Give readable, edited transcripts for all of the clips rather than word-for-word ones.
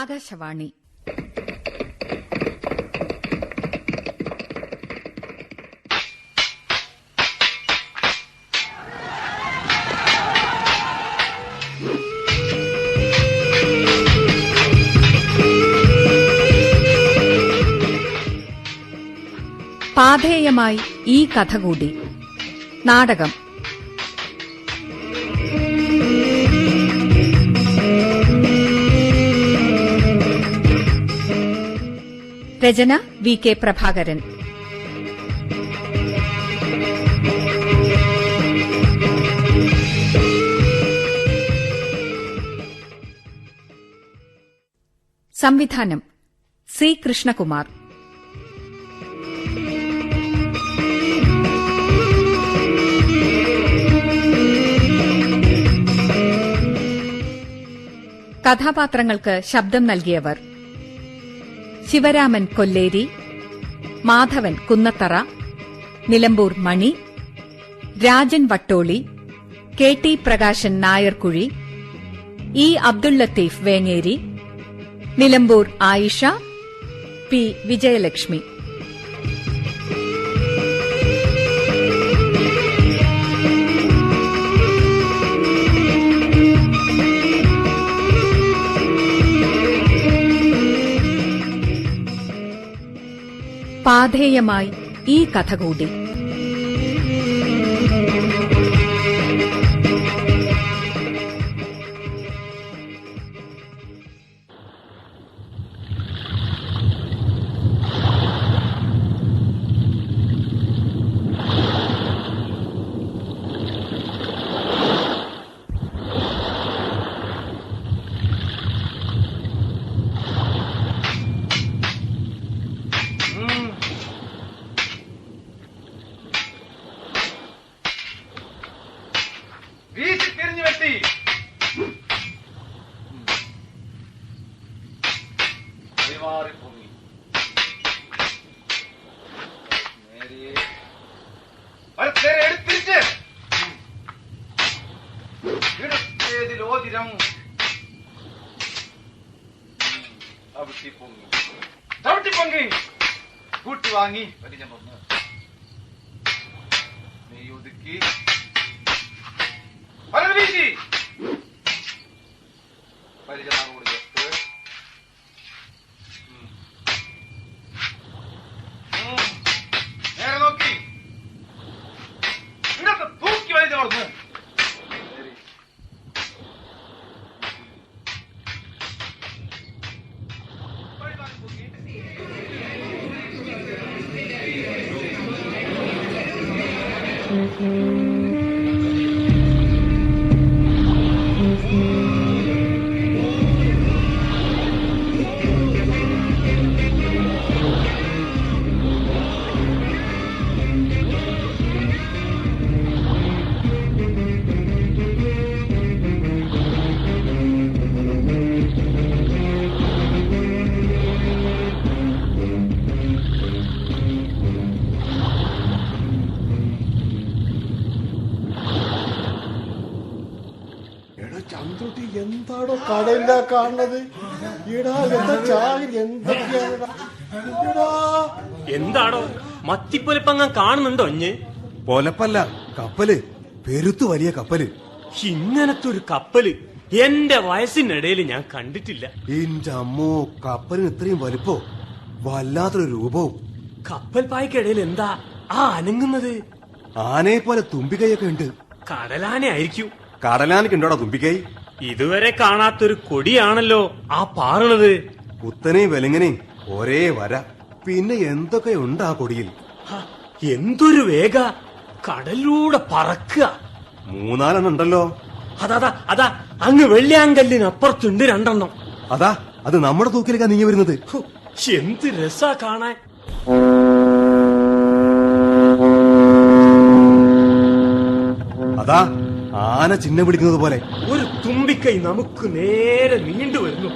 ആകാശവാണി. പാഥേയമായി ഈ കഥ കൂടി. നാടകം. രചന വി കെ പ്രഭാകരൻ. സംവിധാനം സി കൃഷ്ണകുമാർ. കഥാപാത്രങ്ങൾക്ക് ശബ്ദം നൽകിയവർ: Sivaraman Kolleri, Madhavan Kunnathara, Nilambur Mani, Rajan Vattoli, K T Prakashan Nayarkuzhi, E Abdul Latheef Vengeri, Nilambur Ayisha, P Vijayalakshmi. പാഥേയമായി ഈ കഥ കൂടി. കൂട്ടി വാങ്ങി വലിഞ്ഞ നെയ്യൊതുക്കി വീശി പരിചരണം കൂടി ചേർത്ത് നേരെ നോക്കി ഇന്നത്തെ തൂക്കി വലിഞ്ഞ വളർന്ന് എന്താടോ കടയില്ല കാണുന്നത്? എന്താടോ മത്തിപ്പൊലിപ്പങ്ങ കാണുന്നുണ്ടോ? പൊലപ്പല്ല, കപ്പല്, പെരുത്തു വലിയ കപ്പല്. ഇങ്ങനത്തെ ഒരു കപ്പല് എന്റെ വയസ്സിനിടയിൽ ഞാൻ കണ്ടിട്ടില്ല. എന്റെ അമ്മോ, കപ്പലിന് ഇത്രയും വലിപ്പോ, വല്ലാത്തൊരു രൂപവും. കപ്പൽ പായ്ക്കിടയിൽ എന്താ ആ അനങ്ങുന്നത്? ആനയെ പോലെ തുമ്പിക്കൈയൊക്കെ ഉണ്ട്. കടലാന ആയിരിക്കും. കടലാനക്ക് ഉണ്ടോടാ തുമ്പിക്കൈ? ഇതുവരെ കാണാത്തൊരു കൊടിയാണല്ലോ ആ പാറണത്. കുത്തനെയും വെലങ്ങനെയും ഒരേ വര. പിന്നെ എന്തൊക്കെയുണ്ട് ആ കൊടിയിൽ? എന്തൊരു വേഗ! കടലിലൂടെ പറക്കുക. 3-4 ഉണ്ടല്ലോ. അതാ അതാ അങ്ങ് വെള്ളിയാങ്കല്ലിനപ്പുറത്തുണ്ട് 2 അതാ, അത് നമ്മുടെ തൂക്കിലേക്കാ നീങ്ങി വരുന്നത്. എന്ത് രസാ കാണാൻ. അതാ ആന ചിഹ്നം പിടിക്കുന്നത് പോലെ ഒരു തുമ്പിക്കൈ നമുക്ക് നേരെ നീണ്ടുവരുന്നു.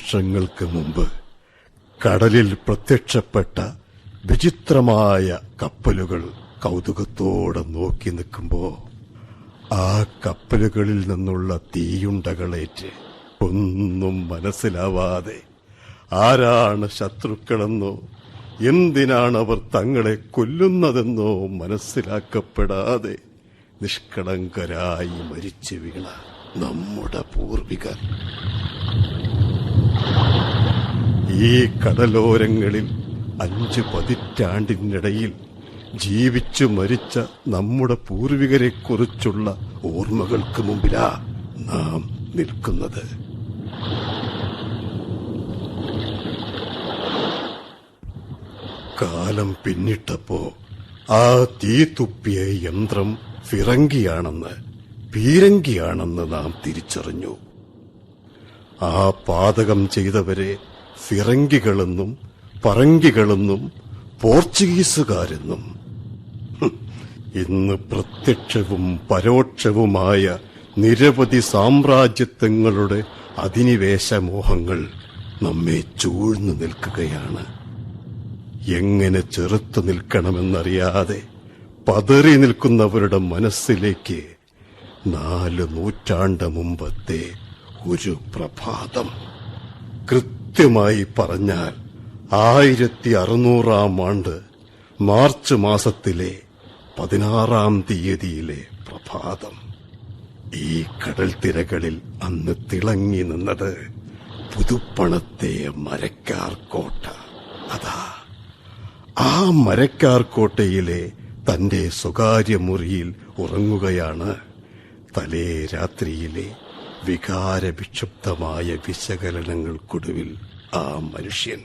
വർഷങ്ങൾക്ക് മുമ്പ് കടലിൽ പ്രത്യക്ഷപ്പെട്ട വിചിത്രമായ കപ്പലുകൾ കൗതുകത്തോടെ നോക്കി നിൽക്കുമ്പോ ആ കപ്പലുകളിൽ നിന്നുള്ള തീയുണ്ടകളേറ്റ് ഒന്നും മനസ്സിലാവാതെ ആരാണ് ശത്രുക്കളെന്നോ എന്തിനാണവർ തങ്ങളെ കൊല്ലുന്നതെന്നോ മനസ്സിലാക്കപ്പെടാതെ നിഷ്കളങ്കരായി മരിച്ചു വീണ നമ്മുടെ പൂർവികർ. ഈ കടലോരങ്ങളിൽ 5 പതിറ്റാണ്ടിനിടയിൽ ജീവിച്ചു മരിച്ച നമ്മുടെ പൂർവികരെക്കുറിച്ചുള്ള ഓർമ്മകൾക്ക് മുമ്പിലാ നാം നിൽക്കുന്നത്. കാലം പിന്നിട്ടപ്പോ ആ തീ തുപ്പിയ യന്ത്രം പീരങ്കിയാണെന്ന് നാം തിരിച്ചറിഞ്ഞു. ആ പാതകം ചെയ്തവരെ ഫിറങ്കികളെന്നും പറങ്കികളെന്നും പോർച്ചുഗീസുകാരെന്നും ഇന്ന് പ്രത്യക്ഷവും പരോക്ഷവുമായ നിരവധി സാമ്രാജ്യത്വങ്ങളുടെ അധിനിവേശമോഹങ്ങൾ നമ്മെ ചൂഴ്ന്നു നിൽക്കുകയാണ്. എങ്ങനെ ചെറുത്തു നിൽക്കണമെന്നറിയാതെ പതറി നിൽക്കുന്നവരുടെ മനസ്സിലേക്ക് 4 നൂറ്റാണ്ട് മുമ്പത്തെ ഒരു പ്രഭാതം, കൃത്യമായി പറഞ്ഞാൽ 1600-ാം ആണ്ട് മാർച്ച് മാസത്തിലെ 16-ാം തീയതിയിലെ പ്രഭാതം. ഈ കടൽ തിരകളിൽ അന്ന് തിളങ്ങി നിന്നത് പുതുപ്പണത്തെ മരക്കാർ കോട്ട. അതാ ആ മരക്കാർ കോട്ടയിലെ തന്റെ സ്വകാര്യ മുറിയിൽ ഉറങ്ങുകയാണ് തലേ രാത്രിയിലെ വികാരവിക്ഷുബ്ധമായ വിശകലനങ്ങൾക്കൊടുവിൽ ആ മനുഷ്യൻ.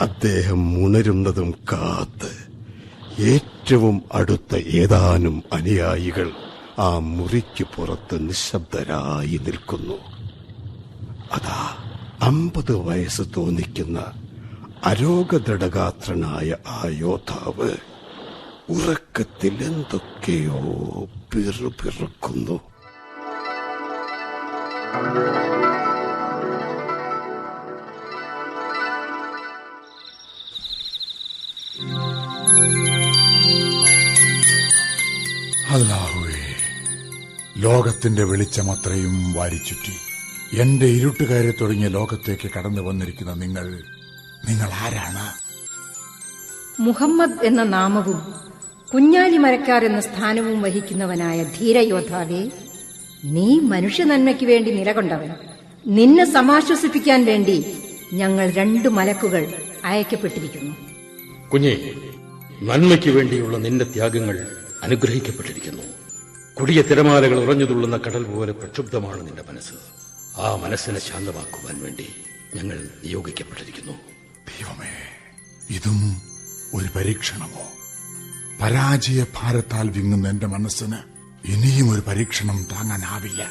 അദ്ദേഹം ഉണരുന്നതും കാത്ത് ഏറ്റവും അടുത്ത ഏതാനും അനുയായികൾ ആ മുറിക്ക് പുറത്ത് നിശബ്ദരായി നിൽക്കുന്നു. അതാ 50 വയസ്സ് തോന്നിക്കുന്ന അരോഗദൃഢഗാത്രനായ ആ യോദ്ധാവ് ഉറക്കത്തിൽ എന്തൊക്കെയോ പിറുപിറുക്കുന്നു. അല്ലാഹുവേ, ലോകത്തിന്റെ വെളിച്ചമത്രയും വാരിച്ചുറ്റി എന്റെ ഇരുട്ടുകാരെ തുടങ്ങിയ ലോകത്തേക്ക് കടന്നു വന്നിരിക്കുന്ന നിങ്ങൾ ആരാണ്? മുഹമ്മദ് എന്ന നാമവും കുഞ്ഞാലി മരക്കാർ എന്ന സ്ഥാനവും വഹിക്കുന്നവനായ ധീരയോദ്ധാവേ, നീ മനുഷ്യ നന്മയ്ക്ക് വേണ്ടി നിലകൊണ്ടവൻ. നിന്നെ സമാശ്വസിപ്പിക്കാൻ വേണ്ടി ഞങ്ങൾ 2 മലക്കുകൾ അയക്കപ്പെട്ടിരിക്കുന്നു. കുഞ്ഞേ, നന്മയ്ക്ക് വേണ്ടിയുള്ള നിന്റെ ത്യാഗങ്ങൾ അനുഗ്രഹിക്കപ്പെട്ടിരിക്കുന്നു. കൊടിയ തിരമാലകൾ ഉറഞ്ഞുതുള്ളുന്ന കടൽ പോലെ പ്രക്ഷുബ്ധമാണ് നിന്റെ മനസ്സ്. ആ മനസ്സിനെ ശാന്തമാക്കുവാൻ വേണ്ടി ഞങ്ങൾ നിയോഗിക്കപ്പെട്ടിരിക്കുന്നു. ദൈവമേ, ഇതും ഒരു പരീക്ഷണമോ? പരാജയ ഭാരത്താൽ വിങ്ങുന്ന എന്റെ മനസ്സിന് ഇനിയും ഒരു പരീക്ഷണം താങ്ങാനാവില്ല.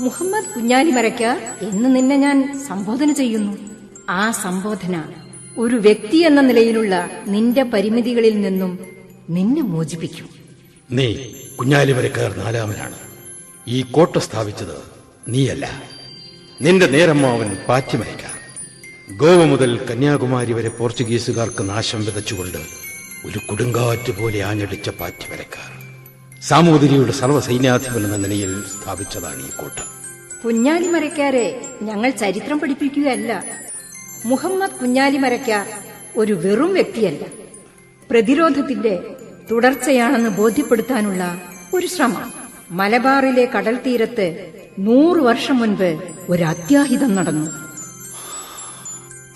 മുഹമ്മദ് കുഞ്ഞാലി മരക്കാർ എന്ന് നിന്നെ ഞാൻ സംബോധന ചെയ്യുന്നു. ആ സംബോധന ഒരു വ്യക്തി എന്ന നിലയിലുള്ള നിന്റെ പരിമിതികളിൽ നിന്നും നിന്നെ മോചിപ്പിക്കും. നീ കുഞ്ഞാലി മരക്കാർ 4-മനാണ്. ഈ കോട്ട സ്ഥാപിച്ചത് നീയല്ല, നിന്റെ നേരമ്മാവൻ പാറ്റിമരക്കാർ. ഗോവ മുതൽ കന്യാകുമാരി വരെ പോർച്ചുഗീസുകാർക്ക് നാശം വിതച്ചുകൊണ്ട് ഒരു കൊടുങ്കാറ്റ് പോലെ ആഞ്ഞടിച്ച പാറ്റിമരക്കാർ സാമൂതിരിയുടെ സർവ്വസൈന്യാധിപൻ എന്ന നിലയിൽ സ്ഥാപിച്ചതാണ് ഈ കോട്ട. കുഞ്ഞാലി മരക്കാരെ ഞങ്ങൾ ചരിത്രം പഠിപ്പിക്കുകയല്ല. മുഹമ്മദ് കുഞ്ഞാലി മരക്കാർ ഒരു വെറും വ്യക്തിയല്ല, പ്രതിരോധത്തിന്റെ തുടർച്ചയാണെന്ന് ബോധ്യപ്പെടുത്താനുള്ള ഒരു ശ്രമം. മലബാറിലെ കടൽ തീരത്ത് 100 വർഷം മുൻപ് ഒരു അത്യാഹിതം നടന്നു.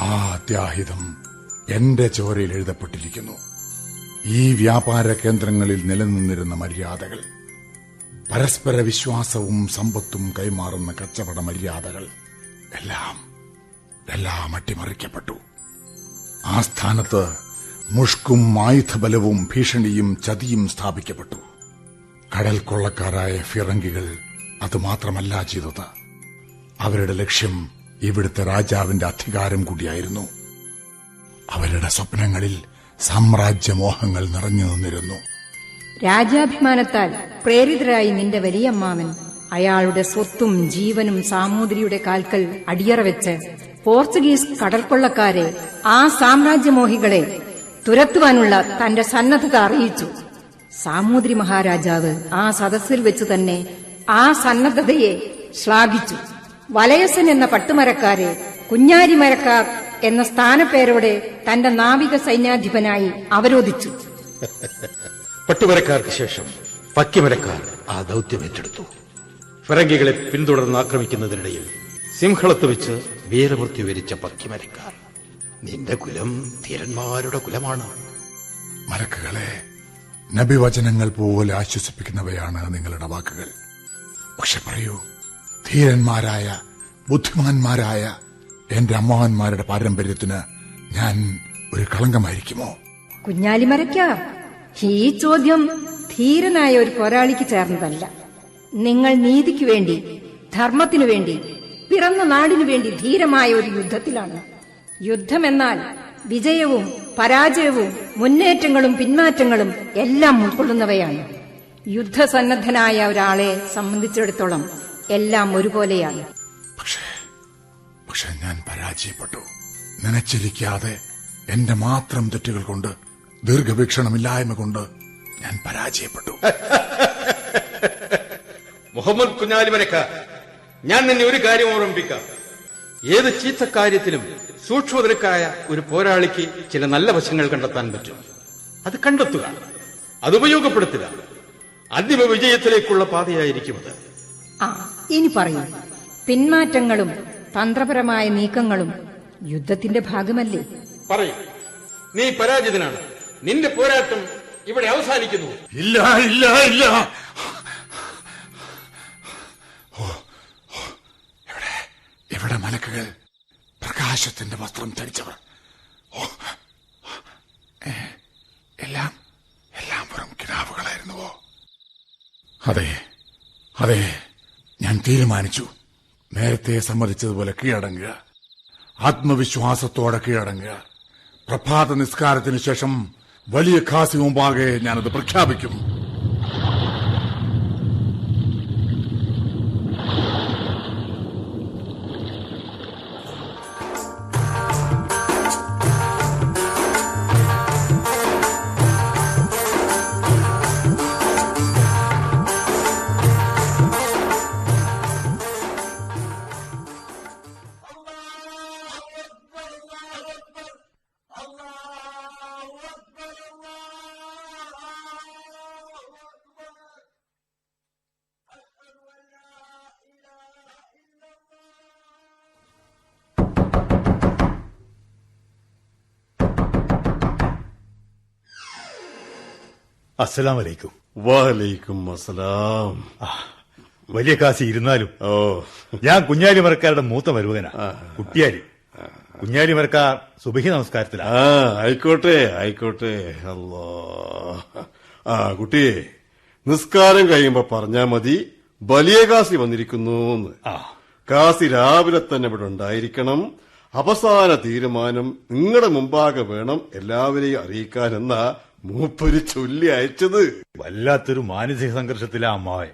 ആ അത്യാഹിതം എന്റെ ചോരയിൽ എഴുതപ്പെട്ടിരിക്കുന്നു. ഈ വ്യാപാര കേന്ദ്രങ്ങളിൽ നിലനിന്നിരുന്ന മര്യാദകൾ, പരസ്പര വിശ്വാസവും സമ്പത്തും കൈമാറുന്ന കച്ചവട മര്യാദകൾ എല്ലാം അട്ടിമറിക്കപ്പെട്ടു. ആ സ്ഥാനത്ത് മുഷ്കും ആയുധബലവും ഭീഷണിയും ചതിയും സ്ഥാപിക്കപ്പെട്ടു. കടൽ കൊള്ളക്കാരായ ഫിറങ്കികൾ അതുമാത്രമല്ല ചെയ്തത്. അവരുടെ ലക്ഷ്യം ഇവിടുത്തെ രാജാവിന്റെ അധികാരം കൂടിയായിരുന്നു. അവരുടെ സ്വപ്നങ്ങളിൽ സാമ്രാജ്യമോഹങ്ങൾ നിറഞ്ഞു നിന്നിരുന്നു. രാജാഭിമാനത്താൽ പ്രേരിതരായി നിന്റെ വലിയമ്മാവൻ അയാളുടെ സ്വത്തും ജീവനും സാമൂതിരിയുടെ കാൽക്കൽ അടിയറ വെച്ച് പോർച്ചുഗീസ് കടൽക്കൊള്ളക്കാരെ, ആ സാമ്രാജ്യമോഹികളെ തുരത്തുവാനുള്ള തന്റെ സന്നദ്ധത അറിയിച്ചു. സാമൂതിരി മഹാരാജാവ് ആ സദസ്സിൽ വെച്ച് തന്നെ ആ സന്നദ്ധതയെ ശ്ലാഘിച്ചു. വലയസൻ എന്ന പട്ടുമരക്കാരെ കുഞ്ഞാലിമരക്കാർ എന്ന സ്ഥാനപ്പേരോടെ തന്റെ നാവിക സൈന്യാധിപനായി അവരോധിച്ചു. പട്ടുമരക്കാർക്ക് ശേഷം പക്കിമരക്കാർ ആ ദൌത്യം ഏറ്റെടുത്തു. ഫിറങ്കികളെ പിന്തുടർന്ന് ആക്രമിക്കുന്നതിനിടയിൽ സിംഹളത്ത് വെച്ച് വീരമൃത്യു വരിച്ച പക്കിമരക്കാർ. നിന്റെ കുലം ധീരന്മാരുടെ കുലമാണ്. മലക്കുകളെ, നബിവചനങ്ങൾ പോലെ ആശ്വസിപ്പിക്കുന്നവയാണ് നിങ്ങളുടെ വാക്കുകൾ. പക്ഷെ പറയൂ, ധീരന്മാരായ ബുദ്ധിമാന്മാരായ എന്റെ അമ്മാവന്മാരുടെ പാരമ്പര്യത്തിന് ഞാൻ ഒരു കളങ്കമായിരിക്കുമോ? കുഞ്ഞാലിമരക്കാർ, ഈ ചോദ്യം ധീരനായ ഒരു പോരാളിക്ക് ചേർന്നതല്ല. നിങ്ങൾ നീതിക്കു വേണ്ടി, ധർമ്മത്തിനു വേണ്ടി, പിറന്ന നാടിനു വേണ്ടി ധീരമായ ഒരു യുദ്ധത്തിലാണ്. യുദ്ധമെന്നാൽ വിജയവും പരാജയവും മുന്നേറ്റങ്ങളും പിന്മാറ്റങ്ങളും എല്ലാം ഉൾക്കൊള്ളുന്നവയാണ്. യുദ്ധസന്നദ്ധനായ ഒരാളെ സംബന്ധിച്ചിടത്തോളം എല്ലാം ഒരുപോലെയാണ്. പക്ഷെ ഞാൻ പരാജയപ്പെട്ടു. നനച്ചിരിക്കാതെ എന്റെ മാത്രം തെറ്റുകൾ കൊണ്ട്, ദീർഘവീക്ഷണമില്ലായ്മ കൊണ്ട് ഞാൻ പരാജയപ്പെട്ടു. മുഹമ്മദ് കുഞ്ഞാലിമരക്കാർ, ഞാൻ നിന്നെ ഒരു കാര്യം ഓർമ്മിപ്പിക്കാം. ഏത് ചീത്ത കാര്യത്തിലും സൂക്ഷ്മതരക്കായ ഒരു പോരാളിക്ക് ചില നല്ല വശങ്ങൾ കണ്ടെത്താൻ പറ്റും. അത് കണ്ടെത്തുക, അത് ഉപയോഗപ്പെടുത്തുക. അന്തിമ വിജയത്തിലേക്കുള്ള പാതയായിരിക്കും അത്. ഇനി പറയൂ, പിന്മാറ്റങ്ങളും തന്ത്രപരമായ നീക്കങ്ങളും യുദ്ധത്തിന്റെ ഭാഗമല്ലേ? പറയൂ, നീ പരാജിതനാണ്. നിന്റെ പോരാട്ടം ഇവിടെ അവസാനിക്കുന്നു. ഇല്ല ഇല്ല ഇല്ല. ഇവിടെ മലക്കുകൾ, പ്രകാശത്തിന്റെ വസ്ത്രം ധരിച്ചവർ. എല്ലാം വെറും കിനാവുകളായിരുന്നുവോ? അതെ അതെ, ഞാൻ തീരുമാനിച്ചു. നേരത്തെ സമ്മതിച്ചതുപോലെ കീഴടങ്ങുക, ആത്മവിശ്വാസത്തോടെ കീഴടങ്ങുക. പ്രഭാത നിസ്കാരത്തിന് ശേഷം വലിയ ഖാസി മുമ്പാകെ ഞാനത് പ്രഖ്യാപിക്കും. അസ്സലാം വലൈക്കും. വലൈക്കും അസ്സലാം. വലിയ കാശി ഇരുന്നാലും ഓ, ഞാൻ കുഞ്ഞാലിമരക്കാരുടെ മൂത്ത മരുമകനാ, കുട്ടിയാലി. കുഞ്ഞാലിമരക്കാർ സുബഹി നമസ്കാരത്തിലാണ്. ആയിക്കോട്ടെ ആയിക്കോട്ടെ. അല്ലാ, കുട്ടിയെ, നിസ്കാരം കഴിയുമ്പോ പറഞ്ഞാ മതി വലിയ കാശി വന്നിരിക്കുന്നു. കാശി രാവിലെ തന്നെ ഇവിടെ ഉണ്ടായിരിക്കണം. അവസാന തീരുമാനം നിങ്ങളുടെ മുമ്പാകെ വേണം എല്ലാവരെയും അറിയിക്കാനെന്ന മൂപ്പര് ചൊല്ലി അയച്ചത്. വല്ലാത്തൊരു മാനസിക സംഘർഷത്തിലാ അമ്മാവെ.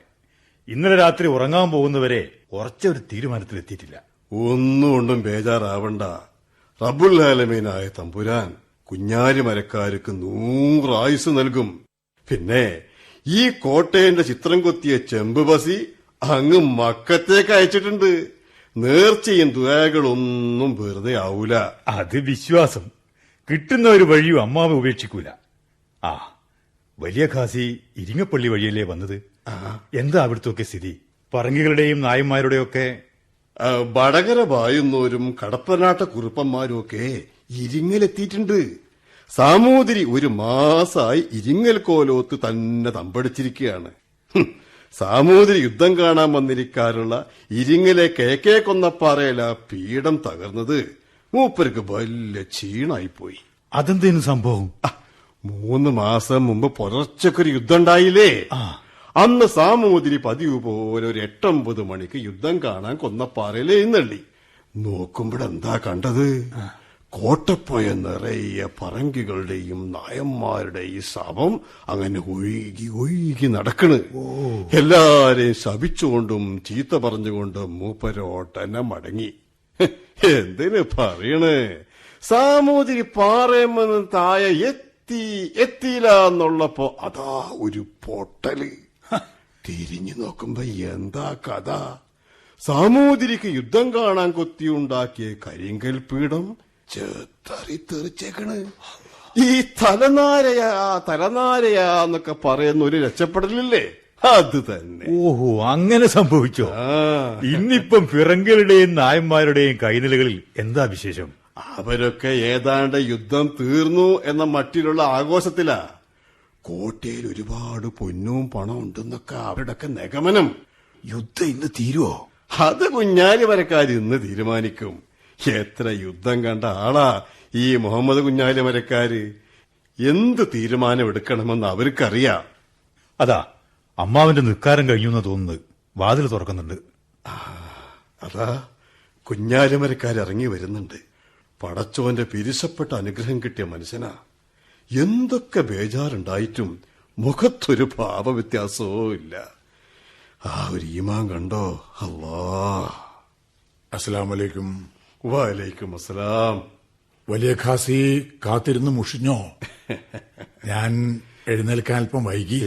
ഇന്നലെ രാത്രി ഉറങ്ങാൻ പോകുന്നവരെ ഉറച്ചൊരു തീരുമാനത്തിലെത്തിയിട്ടില്ല. ഒന്നും കൊണ്ടും ബേജാറാവണ്ട. റബ്ബുൽ ആലമീനായ തമ്പുരാൻ കുഞ്ഞാലിമരക്കാർക്ക് 100 ആയുസ് നൽകും. പിന്നെ ഈ കോട്ടയന്റെ ചിത്രം കൊത്തിയ ചെമ്പ് ബസി അങ്ങ് മക്കത്തേക്ക് അയച്ചിട്ടുണ്ട്. നേർച്ചയും ദുആകളൊന്നും വെറുതെ ആവൂല. അത് വിശ്വാസം. കിട്ടുന്ന ഒരു വഴിയും അമ്മാവ് ഉപേക്ഷിക്കൂല. വലിയ ഖാസി ഇരിങ്ങപ്പള്ളി വഴിയല്ലേ വന്നത്? എന്താ അവിടുത്തെ സ്ഥിതി? പറങ്കികളുടെയും നായന്മാരുടെയും ഒക്കെ വടകര വായുന്നോരും കടപ്പനാട്ട കുറുപ്പന്മാരും ഒക്കെ ഇരിങ്ങലെത്തിയിട്ടുണ്ട്. സാമൂതിരി 1 മാസമായി ഇരിങ്ങൽ കോലോത്ത് തന്നെ തമ്പടിച്ചിരിക്കുകയാണ്. സാമൂതിരി യുദ്ധം കാണാൻ വന്നിരിക്കാറുള്ള ഇരിങ്ങലെ KK കൊന്നപ്പാറയില പീഠം തകർന്നത് മൂപ്പർക്ക് വലിയ ക്ഷീണായിപ്പോയി. അതെന്തേനും സംഭവം? 3 മാസം മുമ്പ് പുലർച്ചക്കൊരു യുദ്ധം ഉണ്ടായില്ലേ? അന്ന് സാമൂതിരി പതിവ് പോലെ ഒരു 8-9 മണിക്ക് യുദ്ധം കാണാൻ കൊന്നപ്പാറയിൽ എഴുന്നള്ളി. നോക്കുമ്പോഴെന്താ കണ്ടത്? കോട്ടപ്പുഴ നിറയെ പറങ്കികളുടെയും നായന്മാരുടെയും ശവം അങ്ങനെ ഒഴുകി ഒഴുകി നടക്കണ്. എല്ലാരെയും ശപിച്ചുകൊണ്ടും ചീത്ത പറഞ്ഞുകൊണ്ടും മൂപ്പരോട്ടന്നെ മടങ്ങി. എന്തിന് പറയണ്, സാമൂതിരി പാറയമ്മന്ന് താഴെ എത്തിയില്ല എന്നുള്ളപ്പോ അതാ ഒരു പൊട്ടല്. തിരിഞ്ഞു നോക്കുമ്പോ എന്താ കഥ? സാമൂതിരിക്ക് യുദ്ധം കാണാൻ കൊത്തിയുണ്ടാക്കിയ കരിങ്കൽ പീഠം തെറിച്ചേക്കണ്. ഈ തലനാരയാന്നൊക്കെ പറയുന്ന ഒരു രക്ഷപ്പെടലില്ലേ, അത് തന്നെ. ഓഹോ, അങ്ങനെ സംഭവിച്ചോ? ഇന്നിപ്പം ഫിറങ്കലുടെയും നായന്മാരുടെയും കൈനിലകളിൽ എന്താ വിശേഷം? അവരൊക്കെ ഏതാണ്ട് യുദ്ധം തീർന്നു എന്ന മട്ടിലുള്ള ആഘോഷത്തിലാ. കോട്ടയിൽ ഒരുപാട് പൊന്നും പണം ഉണ്ടെന്നൊക്കെ അവരുടെയൊക്കെ നിഗമനം. യുദ്ധം ഇന്ന് തീരുവോ? അത് കുഞ്ഞാലി മരക്കാർ ഇന്ന് തീരുമാനിക്കും. എത്ര യുദ്ധം കണ്ട ആളാ ഈ മുഹമ്മദ് കുഞ്ഞാലി മരക്കാര്. എന്ത് തീരുമാനമെടുക്കണമെന്ന് അവർക്കറിയാം. അതാ അമ്മാവിന്റെ നിസ്കാരം കഴിഞ്ഞു എന്ന് തോന്നുന്നത്. വാതിൽ തുറക്കുന്നുണ്ട്. അതാ കുഞ്ഞാലി മരക്കാർ ഇറങ്ങി വരുന്നുണ്ട്. പടച്ചോന്റെ പിരിശപ്പെട്ട അനുഗ്രഹം കിട്ടിയ മനുഷ്യനാ. എന്തൊക്കെ ബേജാറുണ്ടായിട്ടും മുഖത്തൊരു ഭാവവ്യത്യാസവും ഇല്ല. ആ ഒരു ഈമാൻ കണ്ടോ? അല്ലാ. അസ്സലാമലൈക്കും. വലൈക്കും അസ്സലാം. വലിയ ഖാസി കാത്തിരുന്ന് മുഷിഞ്ഞോ? ഞാൻ എഴുന്നേൽക്കാൻ അല്പം വൈകി.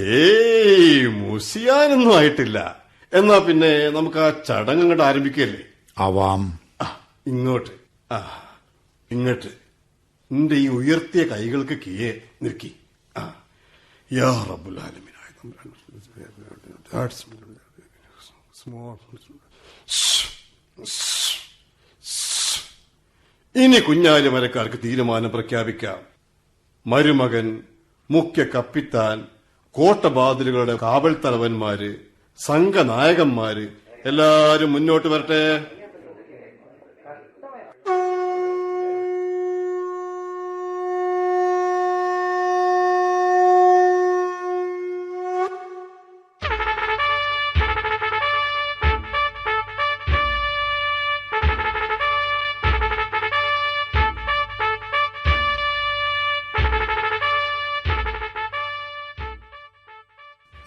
മുസിയാനൊന്നും ആയിട്ടില്ല. എന്നാ പിന്നെ നമുക്ക് ആ ചടങ്ങ് അങ്ങോട്ട് ആരംഭിക്കല്ലേ? ആവാം. ഇങ്ങോട്ട് ഇങ്ങോട്ട് നിന്റെ ഈ ഉയർത്തിയ കൈകൾക്ക് കീഴെ നിൽക്കി. യാ റബ്ബുൽ ആലമീൻ. ഇനി കുഞ്ഞാലി മരക്കാർക്ക് തീരുമാനം പ്രഖ്യാപിക്കാം. മരുമകൻ, മുഖ്യ കപ്പിത്താൻ, കോട്ടബാതിലുകളുടെ കാവൽ തലവന്മാര്, സംഘനായകന്മാര് എല്ലാരും മുന്നോട്ട് വരട്ടെ.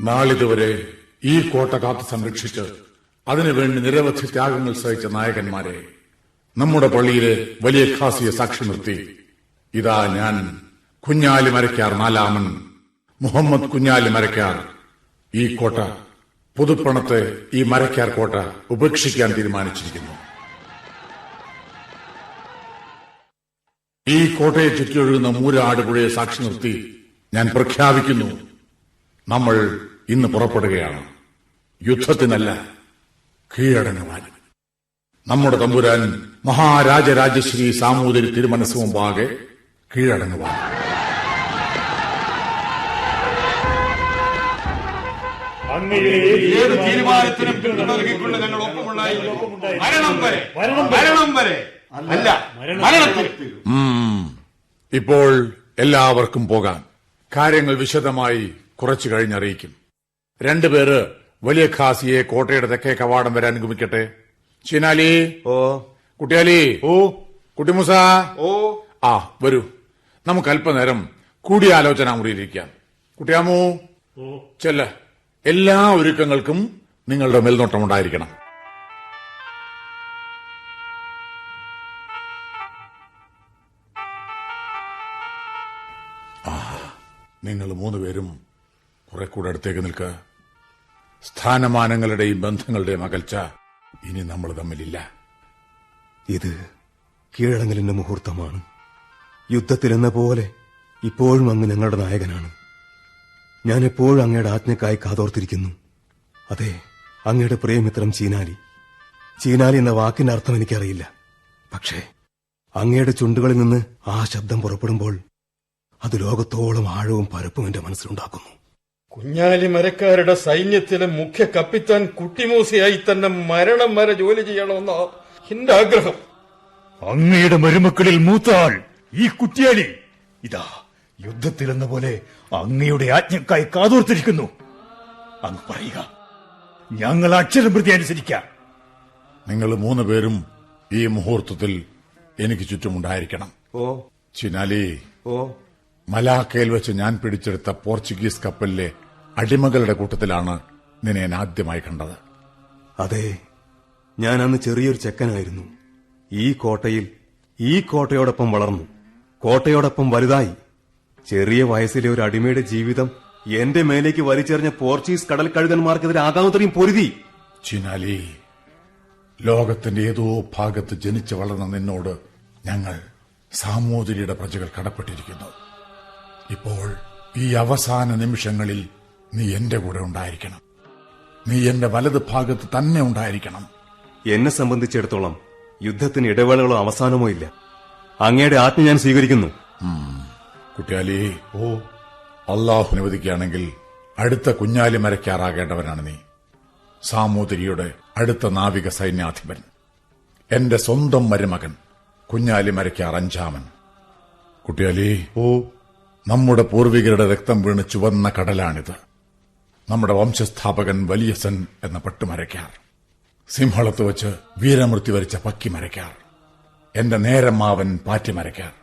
നാളിതുവരെ ഈ കോട്ട കാത്തു സംരക്ഷിച്ച് അതിനുവേണ്ടി നിരവധി ത്യാഗങ്ങൾ സഹിച്ച നായകന്മാരെ നമ്മുടെ പള്ളിയിലെ വലിയ ഖാസിയെ സാക്ഷി നിർത്തി ഇതാ ഞാൻ കുഞ്ഞാലി മരക്കാർ നാലാമൻ മുഹമ്മദ് കുഞ്ഞാലി മരക്കാർ ഈ കോട്ട, പുതുപ്പണത്തെ ഈ മരക്കാർ കോട്ട ഉപേക്ഷിക്കാൻ തീരുമാനിച്ചിരിക്കുന്നു. ഈ കോട്ടയെ ചുറ്റിയൊഴുകുന്ന മൂരാടുപുഴയെ സാക്ഷി നിർത്തി ഞാൻ പ്രഖ്യാപിക്കുന്നു, നമ്മൾ ഇന്ന് പുറപ്പെടുകയാണ്. യുദ്ധത്തിനല്ല, കീഴടങ്ങുവാൻ. നമ്മുടെ തമ്പുരാൻ മഹാരാജരാജശ്രീ സാമൂതിരി തിരുമനസ് മുമ്പാകെ കീഴടങ്ങുവാൻ. ഏത് തീരുമാനത്തിനും നൽകിക്കൊണ്ട് ഞങ്ങൾ ഒപ്പമുണ്ടായി. മരണം വരെ അല്ല, മരണത്തിൽ. ഇപ്പോൾ എല്ലാവർക്കും പോകാം. കാര്യങ്ങൾ വിശദമായി കുറച്ചു കഴിഞ്ഞറിയിക്കും. രണ്ടുപേര് വലിയ ഖാസിയെ കോട്ടയുടെ തെക്കേ കവാടം വരാൻ അനുഗമിക്കട്ടെ. ഷിനാലി, കുട്ടിയാലി, കുട്ടിമുസ, വരൂ. നമുക്ക് അല്പനേരം കൂടിയാലോചന മുറിയിലിരിക്കാം. കുട്ടിയാമോ, ചെല്ല. എല്ലാ ഒരുക്കങ്ങൾക്കും നിങ്ങളുടെ മേൽനോട്ടമുണ്ടായിരിക്കണം. നിങ്ങൾ മൂന്നുപേരും കുറെ കൂടെ അടുത്തേക്ക് നിൽക്കുക. സ്ഥാനമാനങ്ങളുടെയും ബന്ധങ്ങളുടെയും അകൽച്ച ഇനി നമ്മൾ തമ്മിലില്ല. ഇത് കീഴടങ്ങലിന്റെ മുഹൂർത്തമാണ്. യുദ്ധത്തിലെന്ന പോലെ ഇപ്പോഴും അങ്ങ് ഞങ്ങളുടെ നായകനാണ്. ഞാൻ എപ്പോഴും അങ്ങയുടെ ആജ്ഞക്കായി കാതോർത്തിരിക്കുന്നു. അതെ, അങ്ങയുടെ പ്രിയമിത്രം ചീനാലി. ചീനാലി എന്ന വാക്കിന്റെ അർത്ഥം എനിക്കറിയില്ല. പക്ഷേ അങ്ങയുടെ ചുണ്ടുകളിൽ നിന്ന് ആ ശബ്ദം പുറപ്പെടുമ്പോൾ അത് ലോകത്തോളം ആഴവും പരപ്പും എന്റെ മനസ്സിലുണ്ടാക്കുന്നു. കുഞ്ഞാലി മരക്കാരുടെ സൈന്യത്തിലെ മുഖ്യ കപ്പിത്താൻ കുട്ടിമൂസയായി തന്നെ മരണം വരെ ജോലി ചെയ്യണമെന്ന എന്റെ ആഗ്രഹം. അങ്ങയുടെ മരുമക്കളിൽ മൂത്താൾ ഈ കുട്ടിയാലി ഇതാ യുദ്ധത്തിലെന്ന പോലെ അങ്ങയുടെ ആജ്ഞക്കായി കാതോർത്തിരിക്കുന്നു. അങ്ങ് പറയുക, ഞങ്ങൾ അക്ഷരം പ്രതി അനുസരിക്കാം. നിങ്ങൾ മൂന്നുപേരും ഈ മുഹൂർത്തത്തിൽ എനിക്ക് ചുറ്റുമുണ്ടായിരിക്കണം. ഓ ചിനാലി, ഓ മലാക്കയിൽ വെച്ച് ഞാൻ പിടിച്ചെടുത്ത പോർച്ചുഗീസ് കപ്പലിലെ അടിമകളുടെ കൂട്ടത്തിലാണ് നിന്നെ ഞാൻ ആദ്യമായി കണ്ടത്. അതെ, ഞാൻ അന്ന് ചെറിയൊരു ചെക്കനായിരുന്നു. ഈ കോട്ടയോടൊപ്പം വളർന്നു, കോട്ടയോടൊപ്പം വലുതായി. ചെറിയ വയസ്സിലെ ഒരു അടിമയുടെ ജീവിതം എന്റെ മേലേക്ക് വലിച്ചെറിഞ്ഞ പോർച്ചുഗീസ് കടൽ കഴുകന്മാർക്കെതിരെ ആകാവുന്നത്രയും പൊരുതി. ചിനാലി, ലോകത്തിന്റെ ഏതോ ഭാഗത്ത് ജനിച്ചു വളർന്ന നിന്നോട് ഞങ്ങൾ സാമൂതിരിയുടെ പ്രജകൾ കടപ്പെട്ടിരിക്കുന്നു. ഇപ്പോൾ ഈ അവസാന നിമിഷങ്ങളിൽ നീ എന്റെ കൂടെ ഉണ്ടായിരിക്കണം. നീ എന്റെ വലത് ഭാഗത്ത് തന്നെ ഉണ്ടായിരിക്കണം. എന്നെ സംബന്ധിച്ചിടത്തോളം യുദ്ധത്തിന് ഇടവേളകളോ അവസാനമോ ഇല്ല. അങ്ങയുടെ ആജ്ഞ ഞാൻ സ്വീകരിക്കുന്നു. കുട്ടിയാലി, അള്ളാഹു അനുവദിക്കുകയാണെങ്കിൽ അടുത്ത കുഞ്ഞാലി മരക്കാറാകേണ്ടവനാണ് നീ. സാമൂതിരിയുടെ അടുത്ത നാവിക സൈന്യാധിപൻ, എന്റെ സ്വന്തം മരുമകൻ കുഞ്ഞാലി മരക്കാർ അഞ്ചാമൻ. കുട്ടിയാലി, നമ്മുടെ പൂർവികരുടെ രക്തം വീണ് ചുവന്ന കടലാണിത്. നമ്മുടെ വംശസ്ഥാപകൻ വലിയസൻ എന്ന പട്ടുമരക്കാർ, സിംഹളത്ത് വെച്ച് വീരമൃത്യു വരിച്ച പക്കിമരക്കാർ, എന്റെ നേരമ്മാവൻ പാറ്റിമരക്കാർ,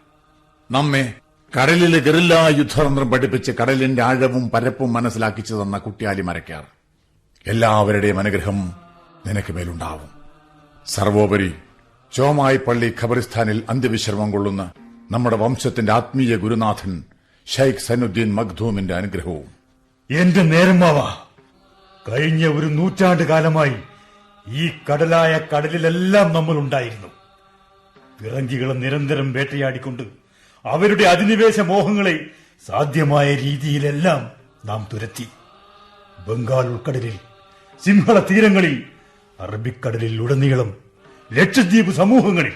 നമ്മെ കടലിലെ ഗറില്ലാ യുദ്ധതന്ത്രം പഠിപ്പിച്ച് കടലിന്റെ ആഴവും പരപ്പും മനസ്സിലാക്കിച്ചു തന്ന കുട്ടിയാലി മരക്കാർ, എല്ലാവരുടെയും അനുഗ്രഹം നിനക്ക് മേലുണ്ടാവും. സർവോപരി ചോമായി പള്ളി ഖബറിസ്ഥാനിൽ അന്ത്യവിശ്രമം കൊള്ളുന്ന നമ്മുടെ വംശത്തിന്റെ ആത്മീയ ഗുരുനാഥൻ ഷൈഖ് സൈനുദ്ദീൻ മഖ്ദൂമിന്റെ അനുഗ്രഹവും. എന്റെ നേരമാവ, കഴിഞ്ഞ ഒരു നൂറ്റാണ്ട് കാലമായി ഈ കടലായ കടലിലെല്ലാം നമ്മളുണ്ടായിരുന്നു. പിറങ്കികളെ നിരന്തരം വേട്ടയാടിക്കൊണ്ട് അവരുടെ അധിനിവേശ മോഹങ്ങളെ സാധ്യമായ രീതിയിലെല്ലാം നാം തുരത്തി. ബംഗാൾ ഉൾക്കടലിൽ, സിംഹള തീരങ്ങളിൽ, അറബിക്കടലിൽ ഉടനീളം, ലക്ഷദ്വീപ് സമൂഹങ്ങളിൽ,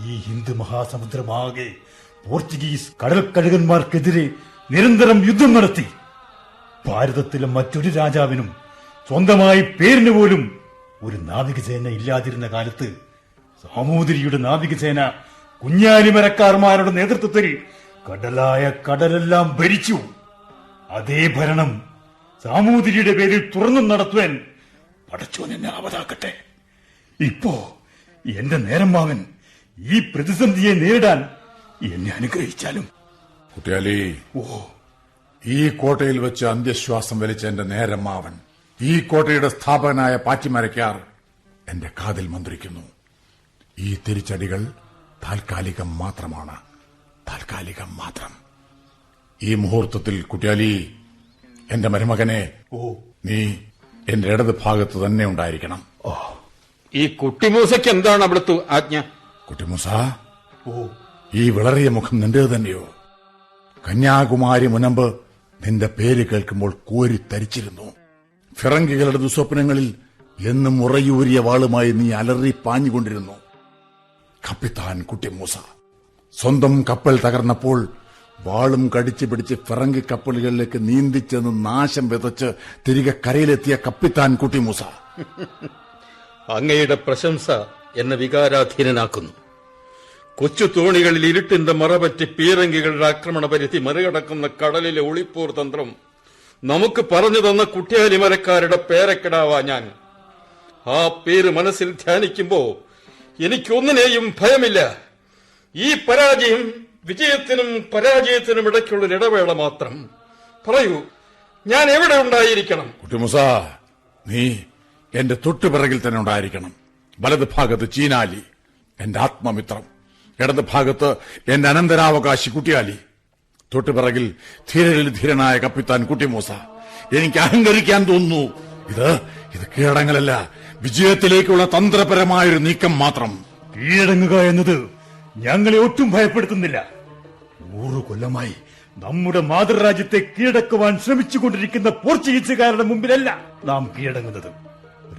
ഈ ഹിന്ദു മഹാസമുദ്രമാകെ പോർച്ചുഗീസ് കടൽ കഴുകന്മാർക്കെതിരെ നിരന്തരം യുദ്ധം നടത്തി. ഭാരതത്തിലെ മറ്റൊരു രാജാവിനും സ്വന്തമായി പേരിന് പോലും ഒരു നാവികസേന ഇല്ലാതിരുന്ന കാലത്ത് സാമൂതിരിയുടെ നാവികസേന കുഞ്ഞാലിമരക്കാർമാരുടെ നേതൃത്വത്തിൽ കടലായ കടലെല്ലാം ഭരിച്ചു. അതേ ഭരണം സാമൂതിരിയുടെ പേരിൽ തുറന്നു നടത്തുവാൻ പടച്ചോൻ എന്നെ ആവതാക്കട്ടെ. ഇപ്പോ എന്റെ നേരമ്മാവൻ ഈ പ്രതിസന്ധിയെ നേരിടാൻ എന്നെ അനുഗ്രഹിച്ചാലും. കുട്ടിയാലി, ഈ കോട്ടയിൽ വെച്ച് അന്ത്യശ്വാസം വലിച്ച എന്റെ നേരമ്മാവൻ, ഈ കോട്ടയുടെ സ്ഥാപകനായ പാറ്റിമരക്കാർ എന്റെ കാതിൽ മന്ത്രിക്കുന്നു. ഈ തിരിച്ചടികൾ താൽക്കാലികം മാത്രമാണ്, താൽക്കാലികം മാത്രം. ഈ മുഹൂർത്തത്തിൽ കുട്ടിയാലി, എന്റെ മരുമകനെ, നീ എന്റെ ഇടത് ഭാഗത്ത് തന്നെ ഉണ്ടായിരിക്കണം. ഈ കുട്ടിമൂസയ്ക്ക് എന്താണ് അവിടുത്തെ ആജ്ഞ? കുട്ടിമൂസ, ഈ വിളറിയ മുഖം നിന്റേത് തന്നെയോ? കന്യാകുമാരി മുനമ്പ് നിന്റെ പേര് കേൾക്കുമ്പോൾ കോരി തരിച്ചിരുന്നു. ഫിറങ്കികളുടെ ദുസ്വപ്നങ്ങളിൽ എന്നും ഉറയൂരിയ വാളുമായി നീ അലറി പാഞ്ഞുകൊണ്ടിരുന്നു. കപ്പിത്താൻ കുട്ടിമൂസ, സ്വന്തം കപ്പൽ തകർന്നപ്പോൾ വാളും കടിച്ചു പിടിച്ച് ഫിറങ്കി കപ്പലുകളിലേക്ക് നീന്തിച്ചെന്ന് നാശം വിതച്ച് തിരികെ കരയിലെത്തിയ കപ്പിത്താൻ കുട്ടിമൂസ. അങ്ങയുടെ പ്രശംസ എന്നെ വികാരാധീനനാക്കുന്നു. കൊച്ചു തോണികളിൽ ഇരുട്ടിന്റെ മറപറ്റി പീരങ്കികളുടെ ആക്രമണ പരിധി മറികടക്കുന്ന കടലിലെ ഒളിപ്പോർ തന്ത്രം നമുക്ക് പറഞ്ഞു തന്ന കുട്ടിയാലി മരക്കാരുടെ പേരക്കിടാവാ ഞാൻ. ആ പേര് മനസ്സിൽ ധ്യാനിക്കുമ്പോ എനിക്കൊന്നിനെയും ഭയമില്ല. ഈ പരാജയം വിജയത്തിനും പരാജയത്തിനും ഇടയ്ക്കുള്ള ഇടവേള മാത്രം. പറയൂ, ഞാൻ എവിടെ ഉണ്ടായിരിക്കണം? കുട്ടിമൂസ, നീ എന്റെ തൊട്ടുപിറകിൽ തന്നെ ഉണ്ടായിരിക്കണം. വലത് ഭാഗത്ത് ചീനാലി, എന്റെ ആത്മമിത്രം. ഇടത് ഭാഗത്ത് എന്റെ അനന്തരാവകാശി കുട്ടിയാലി. തൊട്ടുപിറകിൽ ധീരരിൽ ധീരനായ കപ്പിത്താൻ കുട്ടിമൂസ. എനിക്ക് അഹങ്കരിക്കാൻ തോന്നുന്നു. ഇത് കീഴടങ്ങലല്ല, വിജയത്തിലേക്കുള്ള തന്ത്രപരമായൊരു നീക്കം മാത്രം. കീഴടങ്ങുക എന്നത് ഞങ്ങളെ ഒട്ടും ഭയപ്പെടുത്തുന്നില്ല. 100 കൊല്ലമായി നമ്മുടെ മാതൃരാജ്യത്തെ കീഴടക്കുവാൻ ശ്രമിച്ചുകൊണ്ടിരിക്കുന്ന പോർച്ചുഗീസുകാരുടെ മുമ്പിലല്ല നാം കീഴടങ്ങുന്നത്.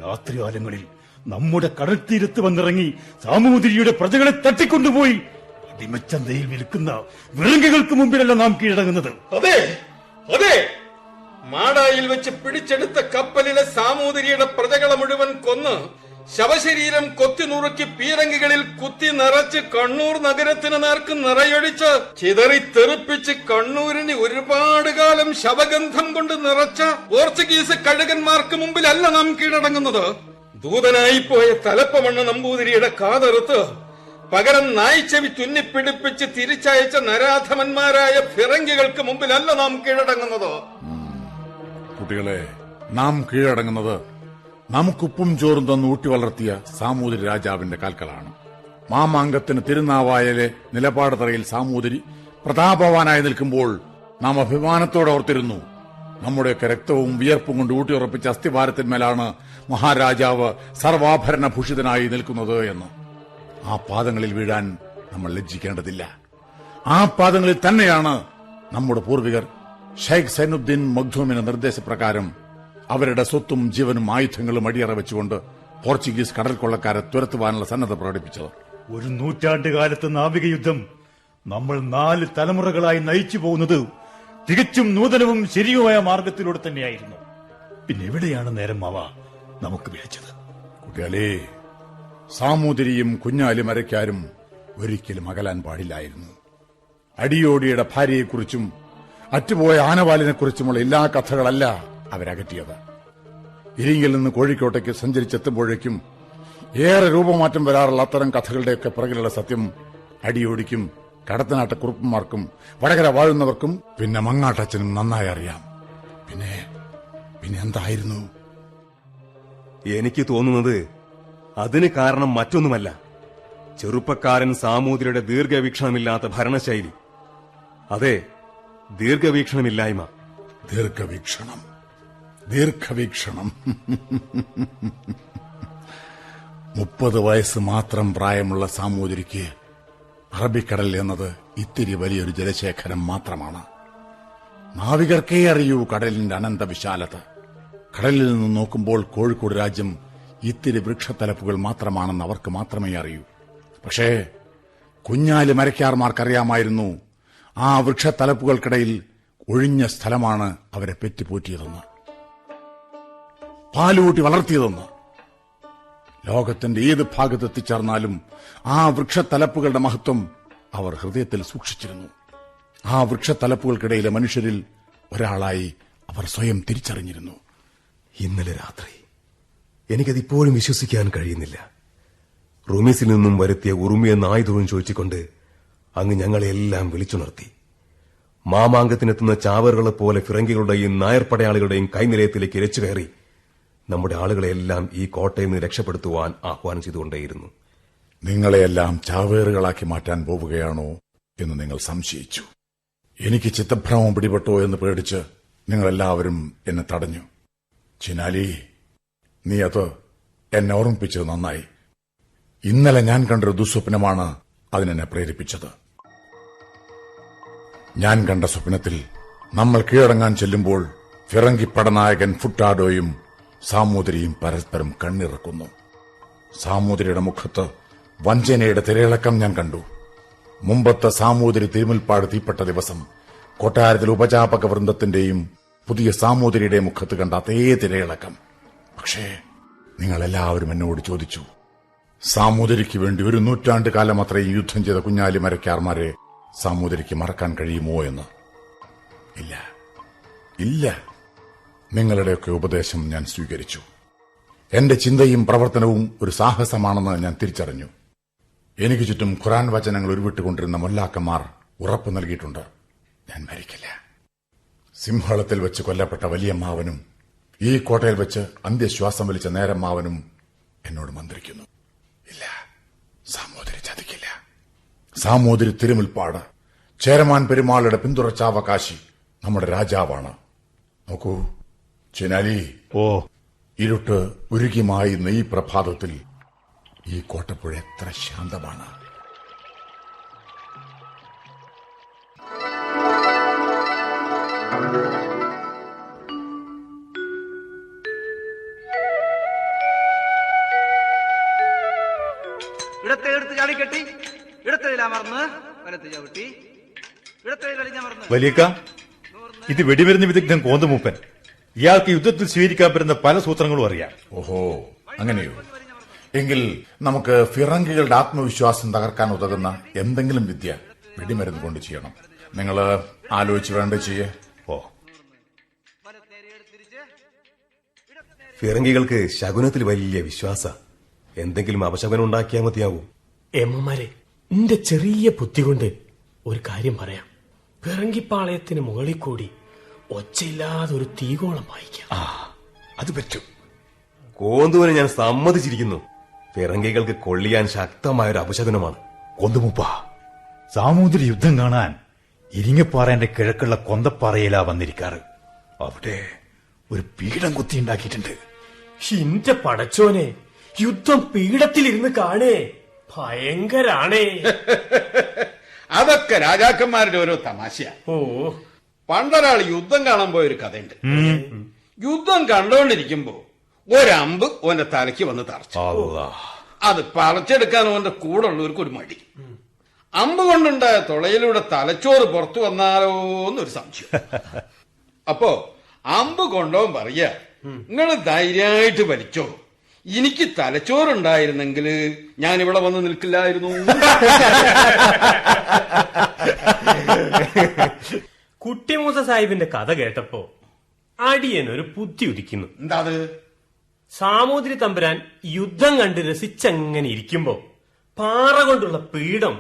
രാത്രികാലങ്ങളിൽ നമ്മുടെ കടൽ തീരത്ത് വന്നിറങ്ങി സാമൂതിരിയുടെ പ്രജകളെ തട്ടിക്കൊണ്ടുപോയി അടിമച്ചന്തയിൽ വിൽക്കുന്ന വിറങ്ങുകൾക്ക് മുമ്പിലല്ല നാം കീഴടങ്ങുന്നത്. അതെ അതെ, മാടായിൽ വെച്ച് പിടിച്ചെടുത്ത കപ്പലിലെ സാമൂതിരിയുടെ പ്രജകളെ മുഴുവൻ കൊന്ന് ശവശരീരം കൊത്തി നുറുക്കി പീരങ്കികളിൽ കുത്തി നിറച്ച് കണ്ണൂർ നഗരത്തിന് നേർക്ക് നിറയൊഴിച്ച് ചിതറി തെറിപ്പിച്ച് കണ്ണൂരിന് ഒരുപാട് കാലം ശവഗന്ധം കൊണ്ട് നിറച്ച പോർച്ചുഗീസ് കഴുകന്മാർക്ക് മുമ്പിലല്ല നാം കീഴടങ്ങുന്നത്. ദൂതനായി പോയ തലപ്പമണ്ണ നമ്പൂതിരിയുടെ കാതറുത്ത് പകരം നായ്ച്ചെവി തുന്നിപ്പിടിപ്പിച്ച് തിരിച്ചയച്ച നരാധമന്മാരായ ഫിറങ്കികൾക്ക് മുമ്പിലല്ല നാം കീഴടങ്ങുന്നത്. കുട്ടികളെ, നാം കീഴടങ്ങുന്നത് നമുക്കുപ്പും ചോറും തന്ന് ഊട്ടി വളർത്തിയ സാമൂതിരി രാജാവിന്റെ കാൽക്കലാണ്. മാമാങ്കത്തിന് തിരുനാവായയിലെ നിലപാട് തറയിൽ സാമൂതിരി പ്രതാപവാനായി നിൽക്കുമ്പോൾ നാം അഭിമാനത്തോടെ ഓർത്തിരുന്നു, നമ്മുടെയൊക്കെ രക്തവും വിയർപ്പും കൊണ്ട് ഊട്ടിയുറപ്പിച്ച അസ്ഥിഭാരത്തിന്മേലാണ് മഹാരാജാവ് സർവാഭരണഭൂഷിതനായി നിൽക്കുന്നത് എന്ന്. ആ പാദങ്ങളിൽ വീഴാൻ നമ്മൾ ലജ്ജിക്കേണ്ടതില്ല. ആ പാദങ്ങളിൽ തന്നെയാണ് നമ്മുടെ പൂർവികർ ഷെയ്ഖ് സൈനുദ്ദീൻ മഖ്ദൂമിന്റെ നിർദ്ദേശപ്രകാരം അവരുടെ സ്വത്തും ജീവനും ആയുധങ്ങളും അടിയറ വെച്ചുകൊണ്ട് പോർച്ചുഗീസ് കടൽ കൊള്ളക്കാരെ തുരത്തുവാനുള്ള സന്നദ്ധ പ്രകടിപ്പിച്ചത്. ഒരു നൂറ്റാണ്ടുകാലത്ത് നാവിക യുദ്ധം നമ്മൾ 4 തലമുറകളായി നയിച്ചു പോകുന്നത് തികച്ചും നൂതനവും ശരിയുമായ മാർഗത്തിലൂടെ തന്നെയായിരുന്നു. പിന്നെ എവിടെയാണ് നേരം മാവ നമുക്ക് വിളിച്ചത്? കുട്ടികളെ, സാമൂതിരിയും കുഞ്ഞാലി മരക്കാരും ഒരിക്കലും അകലാൻ പാടില്ലായിരുന്നു. അടിയോടിയുടെ ഭാര്യയെക്കുറിച്ചും അറ്റുപോയ ആനവാലിനെക്കുറിച്ചുമുള്ള എല്ലാ കഥകളല്ല അവരകറ്റിയത്. ഇരിങ്കിൽ നിന്ന് കോഴിക്കോട്ടേക്ക് സഞ്ചരിച്ചെത്തുമ്പോഴേക്കും ഏറെ രൂപമാറ്റം വരാറുള്ള അത്തരം കഥകളുടെയൊക്കെ പിറകിലുള്ള സത്യം അടിയോടിക്കും കടത്തനാട്ട കുറുപ്പന്മാർക്കും വടകര വാഴുന്നവർക്കും പിന്നെ മങ്ങാട്ടച്ഛനും നന്നായി അറിയാം. പിന്നെ എന്തായിരുന്നു? എനിക്ക് തോന്നുന്നത് അതിന് കാരണം മറ്റൊന്നുമല്ല, ചെറുപ്പക്കാരൻ സാമൂതിരിയുടെ ദീർഘവീക്ഷണമില്ലാത്ത ഭരണശൈലി. അതെ, ദീർഘവീക്ഷണമില്ലായ്മ. ദീർഘവീക്ഷണം 30 വയസ്സ് മാത്രം പ്രായമുള്ള സാമൂതിരിക്ക് അറബിക്കടൽ എന്നത് ഇത്തിരി വലിയൊരു ജലശേഖരം മാത്രമാണ്. നാവികർക്കേ അറിയൂ കടലിന്റെ അനന്ത വിശാലത. കടലിൽ നിന്ന് നോക്കുമ്പോൾ കോഴിക്കോട് രാജ്യം ഇത്തിരി വൃക്ഷത്തലപ്പുകൾ മാത്രമാണെന്ന് അവർക്ക് മാത്രമേ അറിയൂ. പക്ഷേ കുഞ്ഞാലി മരക്കാർമാർക്കറിയാമായിരുന്നു ആ വൃക്ഷത്തലപ്പുകൾക്കിടയിൽ ഒഴിഞ്ഞ സ്ഥലമാണ് അവരെ പെറ്റുപോറ്റിയതെന്ന്, പാലൂട്ടി വളർത്തിയതെന്ന്. ലോകത്തിന്റെ ഏത് ഭാഗത്തെത്തിച്ചേർന്നാലും ആ വൃക്ഷത്തലപ്പുകളുടെ മഹത്വം അവർ ഹൃദയത്തിൽ സൂക്ഷിച്ചിരുന്നു. ആ വൃക്ഷത്തലപ്പുകൾക്കിടയിലെ മനുഷ്യരിൽ ഒരാളായി അവർ സ്വയം തിരിച്ചറിഞ്ഞിരുന്നു. ഇന്നലെ രാത്രി എനിക്കതിപ്പോഴും വിശ്വസിക്കാൻ കഴിയുന്നില്ല. റുമീസിൽ നിന്നും വരുത്തിയ ഉറുമിയ നായ്തൊഴും ചോദിച്ചുകൊണ്ട് അങ്ങ് ഞങ്ങളെല്ലാം വിളിച്ചുണർത്തി. മാമാങ്കത്തിനെത്തുന്ന ചാവറുകളെപ്പോലെ ഫിറങ്കികളുടെയും നായർ പടയാളികളുടെയും കൈനിലയത്തിലേക്ക് ഇരച്ചു കയറി നമ്മുടെ ആളുകളെല്ലാം ഈ കോട്ടയിൽ നിന്ന് രക്ഷപ്പെടുത്തുവാൻ ആഹ്വാനം ചെയ്തുകൊണ്ടേയിരുന്നു. നിങ്ങളെയെല്ലാം ചാവേറുകളാക്കി മാറ്റാൻ പോവുകയാണോ എന്ന് നിങ്ങൾ സംശയിച്ചു. എനിക്ക് ചിത്തഭ്രമം പിടിപെട്ടോ എന്ന് പേടിച്ച് നിങ്ങളെല്ലാവരും എന്നെ തടഞ്ഞു. ചിനാലി, നീ അത് എന്നെ ഓർമ്മിപ്പിച്ചത് നന്നായി. ഇന്നലെ ഞാൻ കണ്ടൊരു ദുസ്വപ്നമാണ് അതിനെന്നെ പ്രേരിപ്പിച്ചത്. ഞാൻ കണ്ട സ്വപ്നത്തിൽ നമ്മൾ കീഴടങ്ങാൻ ചെല്ലുമ്പോൾ ഫിറങ്കി പടനായകൻ ഫുട്ടാഡോയും സാമൂതിരിയും പരസ്പരം കണ്ണിറക്കുന്നു. സാമൂതിരിയുടെ മുഖത്ത് വഞ്ചനയുടെ തിരയിളക്കം ഞാൻ കണ്ടു. മുമ്പത്തെ സാമൂതിരി തിരുമുൽപ്പാട് തീപ്പെട്ട ദിവസം കൊട്ടാരത്തിൽ ഉപജാപക വൃന്ദത്തിന്റെയും പുതിയ സാമൂതിരിയുടെ മുഖത്ത് കണ്ട അതേ തിരയിളക്കം. പക്ഷേ നിങ്ങളെല്ലാവരും എന്നോട് ചോദിച്ചു, സാമൂതിരിക്ക് വേണ്ടി 1 നൂറ്റാണ്ട് കാലം അത്രയും യുദ്ധം ചെയ്ത കുഞ്ഞാലി മരക്കാർമാരെ സാമൂതിരിക്ക് മറക്കാൻ കഴിയുമോ എന്ന്. ഇല്ല. നിങ്ങളുടെയൊക്കെ ഉപദേശം ഞാൻ സ്വീകരിച്ചു. എന്റെ ചിന്തയും പ്രവർത്തനവും ഒരു സാഹസമാണെന്ന് ഞാൻ തിരിച്ചറിഞ്ഞു. എനിക്ക് ചുറ്റും ഖുറാൻ വചനങ്ങൾ ഉരുവിട്ടുകൊണ്ടിരുന്ന മൊല്ലാക്കന്മാർ ഉറപ്പു നൽകിയിട്ടുണ്ട്, ഞാൻ മരിക്കില്ല. സിംഹളത്തിൽ വെച്ച് കൊല്ലപ്പെട്ട വലിയമ്മാവനും ഈ കോട്ടയിൽ വെച്ച് അന്ത്യശ്വാസം വലിച്ച നേരമ്മാവനും എന്നോട് മന്ത്രിക്കുന്നു. ഇല്ല, സാമൂതിരി ചതിക്കില്ല. സാമൂതിരി തിരുമുൽപ്പാട് ചേരമാൻ പെരുമാളുടെ പിന്തുടർച്ചാവകാശി നമ്മുടെ രാജാവാണ്. നോക്കൂ ചിനാലി, ഇരുട്ട് ഉരുകിമായുന്ന ഈ പ്രഭാതത്തിൽ ഈ കോട്ടപ്പുഴ എത്ര ശാന്തമാണ്. ഇടത്തെ എടുത്ത് ചാടിക്കെട്ടി, ഇടത്തേലമർന്ന് വലത്ത് ചവിട്ടി, ഇടത്തേലമർന്ന്. വലിയക്ക, ഇത് വെടിമരുന്ന് വിദഗ്ധൻ കോന്തമൂപ്പൻ. ഇയാൾക്ക് യുദ്ധത്തിൽ സ്വീകരിക്കാൻ പറ്റുന്ന പല സൂത്രങ്ങളും അറിയാം. ഓഹോ, അങ്ങനെയോ? എങ്കിൽ നമുക്ക് ഫിറങ്കികളുടെ ആത്മവിശ്വാസം തകർക്കാൻ ഉതകുന്ന എന്തെങ്കിലും വിദ്യ വെടിമരുന്ന് കൊണ്ട് ചെയ്യണം. നിങ്ങൾ ആലോചിച്ച് വേണ്ട ചെയ്യേ. ഫിറങ്കികൾക്ക് ശകുനത്തിൽ വലിയ വിശ്വാസ. എന്തെങ്കിലും അപശകുനം ഉണ്ടാക്കിയാൽ മതിയാവും. എമ്മമാരെ, എന്റെ ചെറിയ ബുദ്ധി കൊണ്ട് ഒരു കാര്യം പറയാം. പിറങ്കിപ്പാളയത്തിന് മുകളിൽ കൂടി ഒച്ചയില്ലാതെ ഒരു തീകോളം വായിക്കാം. അത് പറ്റും. കോന്തുവിനെ ഞാൻ സമ്മതിച്ചിരിക്കുന്നു. ഫിറങ്കികൾക്ക് കൊള്ളിയാൻ ശക്തമായൊരു അപശകുനമാണ്. കൊന്തുമുപ്പ, സാമൂതിരി യുദ്ധം കാണാൻ ഇരിങ്ങപ്പാറേന്റെ കിഴക്കുള്ള കൊന്തപ്പാറയിലാ വന്നിരിക്കാറ്. അവിടെ ഒരു പീഠം കുത്തിയുണ്ടാക്കിയിട്ടുണ്ട്. എന്റെ പടച്ചോനെ, യുദ്ധം പീഠത്തിലിരുന്ന് കാണേ, ഭയങ്കരാണേ. അതൊക്കെ രാജാക്കന്മാരുടെ ഓരോ തമാശയാ. പണ്ടൊരാൾ യുദ്ധം കാണാൻ പോയൊരു കഥയുണ്ട്. യുദ്ധം കണ്ടോണ്ടിരിക്കുമ്പോ ഒരമ്പ് ഓന്റെ തലയ്ക്ക് വന്ന് തറച്ചു. അത് പറിച്ചെടുക്കാൻ ഓന്റെ കൂടെ ഉള്ളവർക്ക് ഒരു മടി. അമ്പ് കൊണ്ടുണ്ടായ തുളയിലൂടെ തലച്ചോറ് പുറത്തു വന്നാലോ എന്നൊരു സംശയം. അപ്പോ അമ്പ് കൊണ്ടോൻ പറയാ, നിങ്ങൾ ധൈര്യമായിട്ട് വലിച്ചോ, എനിക്ക് തലച്ചോറുണ്ടായിരുന്നെങ്കിൽ ഞാൻ ഇവിടെ വന്ന് നിൽക്കില്ലായിരുന്നു. കുട്ടിമൂസ സാഹിബിന്റെ കഥ കേട്ടപ്പോ അടിയനൊരു ബുദ്ധി ഉദിക്കുന്നു. എന്താ അത്? സാമൂതിരി തമ്പുരാൻ യുദ്ധം കണ്ട് രസിച്ചങ്ങനെ ഇരിക്കുമ്പോ പാറ കൊണ്ടുള്ള പീഠം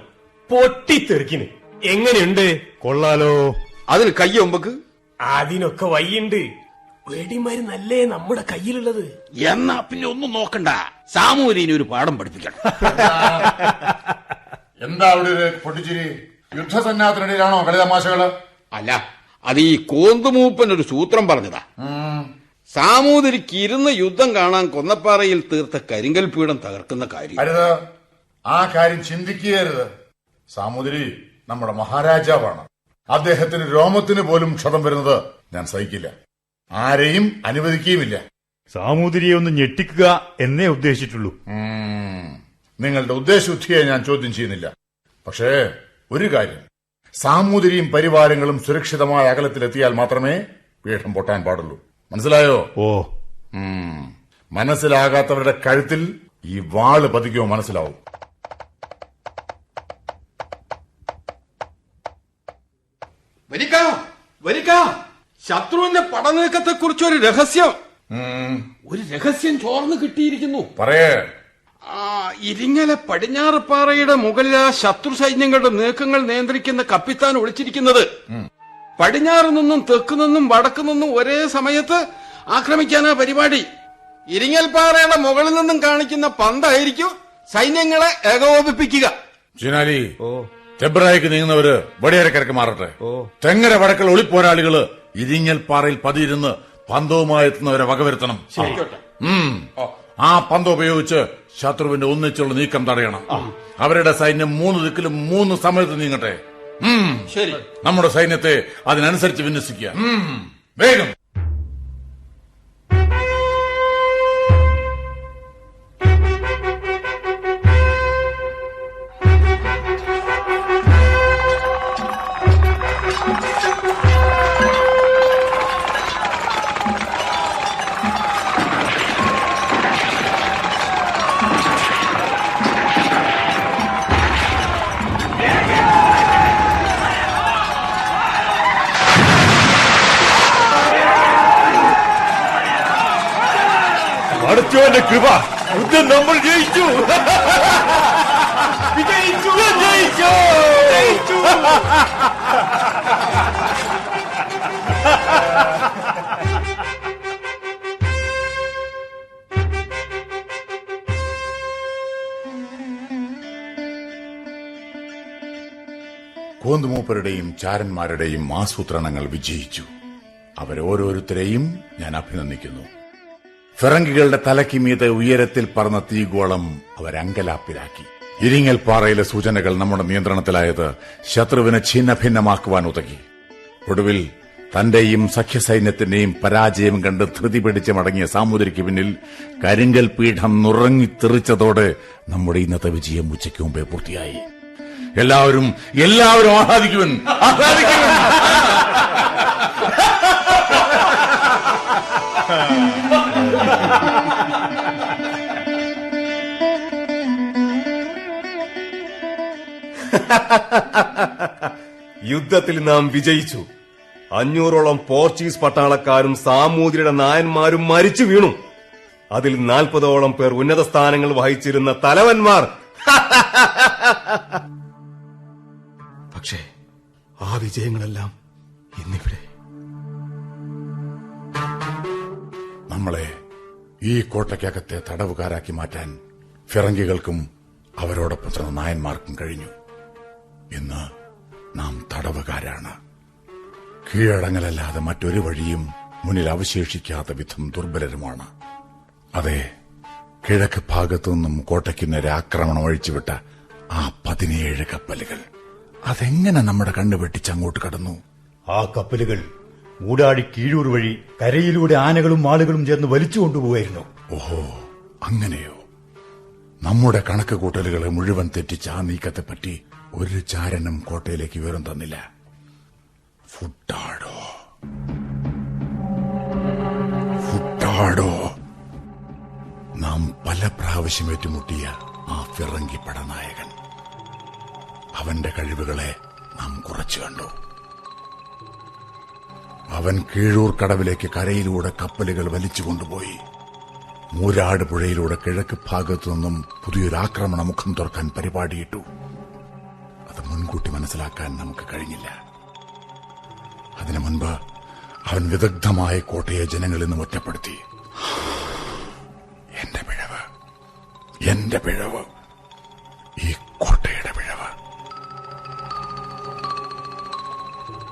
പൊട്ടിത്തെറിക്കിന്. എങ്ങനെയുണ്ട്? കൊള്ളാലോ. അതിന് കയ്യൊമ്പക്ക്? അതിനൊക്കെ വയ്യുണ്ട്. വെടിമരുന്നല്ലേ നമ്മുടെ കയ്യിലുള്ളത്. എന്നാ പിന്നെ ഒന്നും നോക്കണ്ട, സാമൂതിരിനെ ഒരു പാഠം പഠിപ്പിക്കണം. എന്താ അവിടെ ഒരു പൊട്ടിച്ചിരി? യുദ്ധസന്നാഹത്തിനിടയിലാണോ കളിതമാശകള്? അല്ല, അത് ഈ കോന്തുമൂപ്പൻ ഒരു സൂത്രം പറഞ്ഞതാ. സാമൂതിരിക്ക് ഇരുന്ന് യുദ്ധം കാണാൻ കൊന്നപ്പാറയിൽ തീർത്ത കരിങ്കൽ പീഠം തകർക്കുന്ന കാര്യം. അരുത്, ആ കാര്യം ചിന്തിക്കുകയരുത്. സാമൂതിരി നമ്മുടെ മഹാരാജാവാണ്. അദ്ദേഹത്തിന് രോമത്തിന് പോലും ക്ഷതം വരുന്നത് ഞാൻ സഹിക്കില്ല. ആരെയും അനുവദിക്കുകയുമില്ല. സാമൂതിരിയെ ഒന്ന് ഞെട്ടിക്കുക എന്നേ ഉദ്ദേശിച്ചിട്ടുള്ളൂ. നിങ്ങളുടെ ഉദ്ദേശബുദ്ധിയെ ഞാൻ ചോദ്യം ചെയ്യുന്നില്ല. പക്ഷേ ഒരു കാര്യം, സാമൂതിരിയും പരിവാരങ്ങളും സുരക്ഷിതമായ അകലത്തിലെത്തിയാൽ മാത്രമേ പീഠം പൊട്ടാൻ പാടുള്ളൂ. മനസ്സിലായോ? ഓ, മനസ്സിലാകാത്തവരുടെ കഴുത്തിൽ ഈ വാള് പതിക്കുമോ മനസ്സിലാവും. ശത്രുവിന്റെ പടനീക്കത്തെ കുറിച്ച് ഒരു രഹസ്യം ചോർന്ന് കിട്ടിയിരിക്കുന്നു. പറയേ. ഇരിങ്ങലെ പടിഞ്ഞാറപ്പാറയുടെ മുകളിൽ ആ ശത്രു സൈന്യങ്ങളുടെ നീക്കങ്ങൾ നിയന്ത്രിക്കുന്ന കപ്പിത്താൻ ഒളിച്ചിരിക്കുന്നത് പടിഞ്ഞാറ് നിന്നും തെക്ക് നിന്നും വടക്കു നിന്നും ഒരേ സമയത്ത് ആക്രമിക്കാനാ പരിപാടി. ഇരിങ്ങൽപ്പാറയുടെ മുകളിൽ നിന്നും കാണിക്കുന്ന പന്തായിരിക്കും സൈന്യങ്ങളെ ഏകോപിപ്പിക്കുക. ചീനാലി, തെബ്രായിക്ക് നീങ്ങുന്നവര് വടിയരക്കരക്ക് മാറട്ടെ. തെങ്ങര വടക്കൽ ഒളിപ്പോരാളികള് ഇരിങ്ങൽപ്പാറയിൽ പതിയിരുന്ന് പന്തവുമായി എത്തുന്നവരെ വകവരുത്തണം. ആ പന്തം ഉപയോഗിച്ച് ശത്രുവിന്റെ ഒന്നിച്ചുള്ള നീക്കം തടയണം. അവരുടെ സൈന്യം 3 ദിക്കിലും 3 സമയത്ത് നീങ്ങട്ടെ. ശരി, നമ്മുടെ സൈന്യത്തെ അതിനനുസരിച്ച് വിന്യസിക്കുക. വേഗം. അടുത്തവന്റെ കൃപ, യുദ്ധം നമ്മൾ ജയിച്ചു. വിജയിച്ചു, ജയിച്ചു, ജയിച്ചു. കോന്തുമൂപ്പരുടെയും ചാരന്മാരുടെയും ആസൂത്രണങ്ങൾ വിജയിച്ചു. അവരോരോരുത്തരെയും ഞാൻ അഭിനന്ദിക്കുന്നു. ഫിറങ്കികളുടെ തലയ്ക്ക് മീതെ ഉയരത്തിൽ പറന്ന തീഗോളം അവരങ്കലാപ്പിലാക്കി. ഇരിങ്ങൽപ്പാറയിലെ സൂചനകൾ നമ്മുടെ നിയന്ത്രണത്തിലായത് ശത്രുവിനെ ഛിന്നഭിന്നമാക്കുവാൻ ഉതകി. ഒടുവിൽ തന്റെയും സഖ്യസൈന്യത്തിന്റെയും പരാജയം കണ്ട് ധൃതി പിടിച്ച് മടങ്ങിയ സാമൂതിരിക്ക് പിന്നിൽ കരിങ്കൽ പീഠം നുറങ്ങിത്തെറിച്ചതോടെ നമ്മുടെ ഇന്നത്തെ വിജയം ഉച്ചയ്ക്ക് മുമ്പേ പൂർത്തിയായി. എല്ലാവരും ആഹ്ലാദിക്കുവൻ. യുദ്ധത്തിൽ നാം വിജയിച്ചു. 500ഓളം പോർച്ചുഗീസ് പട്ടാളക്കാരും സാമൂതിരിയുടെ നായന്മാരും മരിച്ചു വീണു. അതിൽ 40ഓളം പേർ ഉന്നത സ്ഥാനങ്ങൾ വഹിച്ചിരുന്ന തലവന്മാർ പക്ഷേ ആ വിജയങ്ങളെല്ലാം ഇന്നിവിടെ. നമ്മളെ ഈ കോട്ടയ്ക്കകത്തെ തടവുകാരാക്കി മാറ്റാൻ ഫിറങ്കികൾക്കും അവരോടൊപ്പം ചെന്ന നായന്മാർക്കും കഴിഞ്ഞു. ഇന്ന് നാം തടവുകാരാണ്. കീഴടങ്ങലല്ലാതെ മറ്റൊരു വഴിയും മുന്നിൽ അവശേഷിക്കാത്ത വിധം ദുർബലരുമാണ്. അതെ, കിഴക്ക് ഭാഗത്തുനിന്നും കോട്ടയ്ക്ക് നേരെ ആക്രമണം അഴിച്ചുവിട്ട ആ 17 കപ്പലുകൾ അതെങ്ങനെ നമ്മുടെ കണ്ണു വെട്ടിച്ച് അങ്ങോട്ട് കടന്നു? ആ കപ്പലുകൾ മൂടാടി കീഴൂർ വഴി കരയിലൂടെ ആനകളും ആളുകളും ചേർന്ന് വലിച്ചു കൊണ്ടുപോകായിരുന്നു. ഓഹോ, അങ്ങനെയോ? നമ്മുടെ കണക്ക് കൂട്ടലുകളെ മുഴുവൻ തെറ്റിച്ച ആ നീക്കത്തെപ്പറ്റി ഒരു ചാരനും കോട്ടയിലേക്ക് വിവരം തന്നില്ല. ഫുട്ടാടോ നാം പല പ്രാവശ്യം ഏറ്റുമുട്ടിയ ആ ഫിറങ്കി പടനായകൻ. അവന്റെ കഴിവുകളെ നാം കുറച്ചു കണ്ടു. അവൻ കീഴൂർ കടവിലേക്ക് കരയിലൂടെ കപ്പലുകൾ വലിച്ചു കൊണ്ടുപോയി. മൂരാട് പുഴയിലൂടെ കിഴക്ക് ഭാഗത്തു നിന്നും പുതിയൊരു ആക്രമണ മുഖം തുറക്കാൻ പരിപാടിയിട്ടു. അത് മുൻകൂട്ടി മനസ്സിലാക്കാൻ നമുക്ക് കഴിഞ്ഞില്ല. അതിനു മുൻപ് അവൻ വിദഗ്ധമായ കോട്ടയെ ജനങ്ങളിൽ നിന്നും ഒറ്റപ്പെടുത്തി. എന്റെ പിഴവ്, ഈ കോട്ടയുടെ പിഴവ്.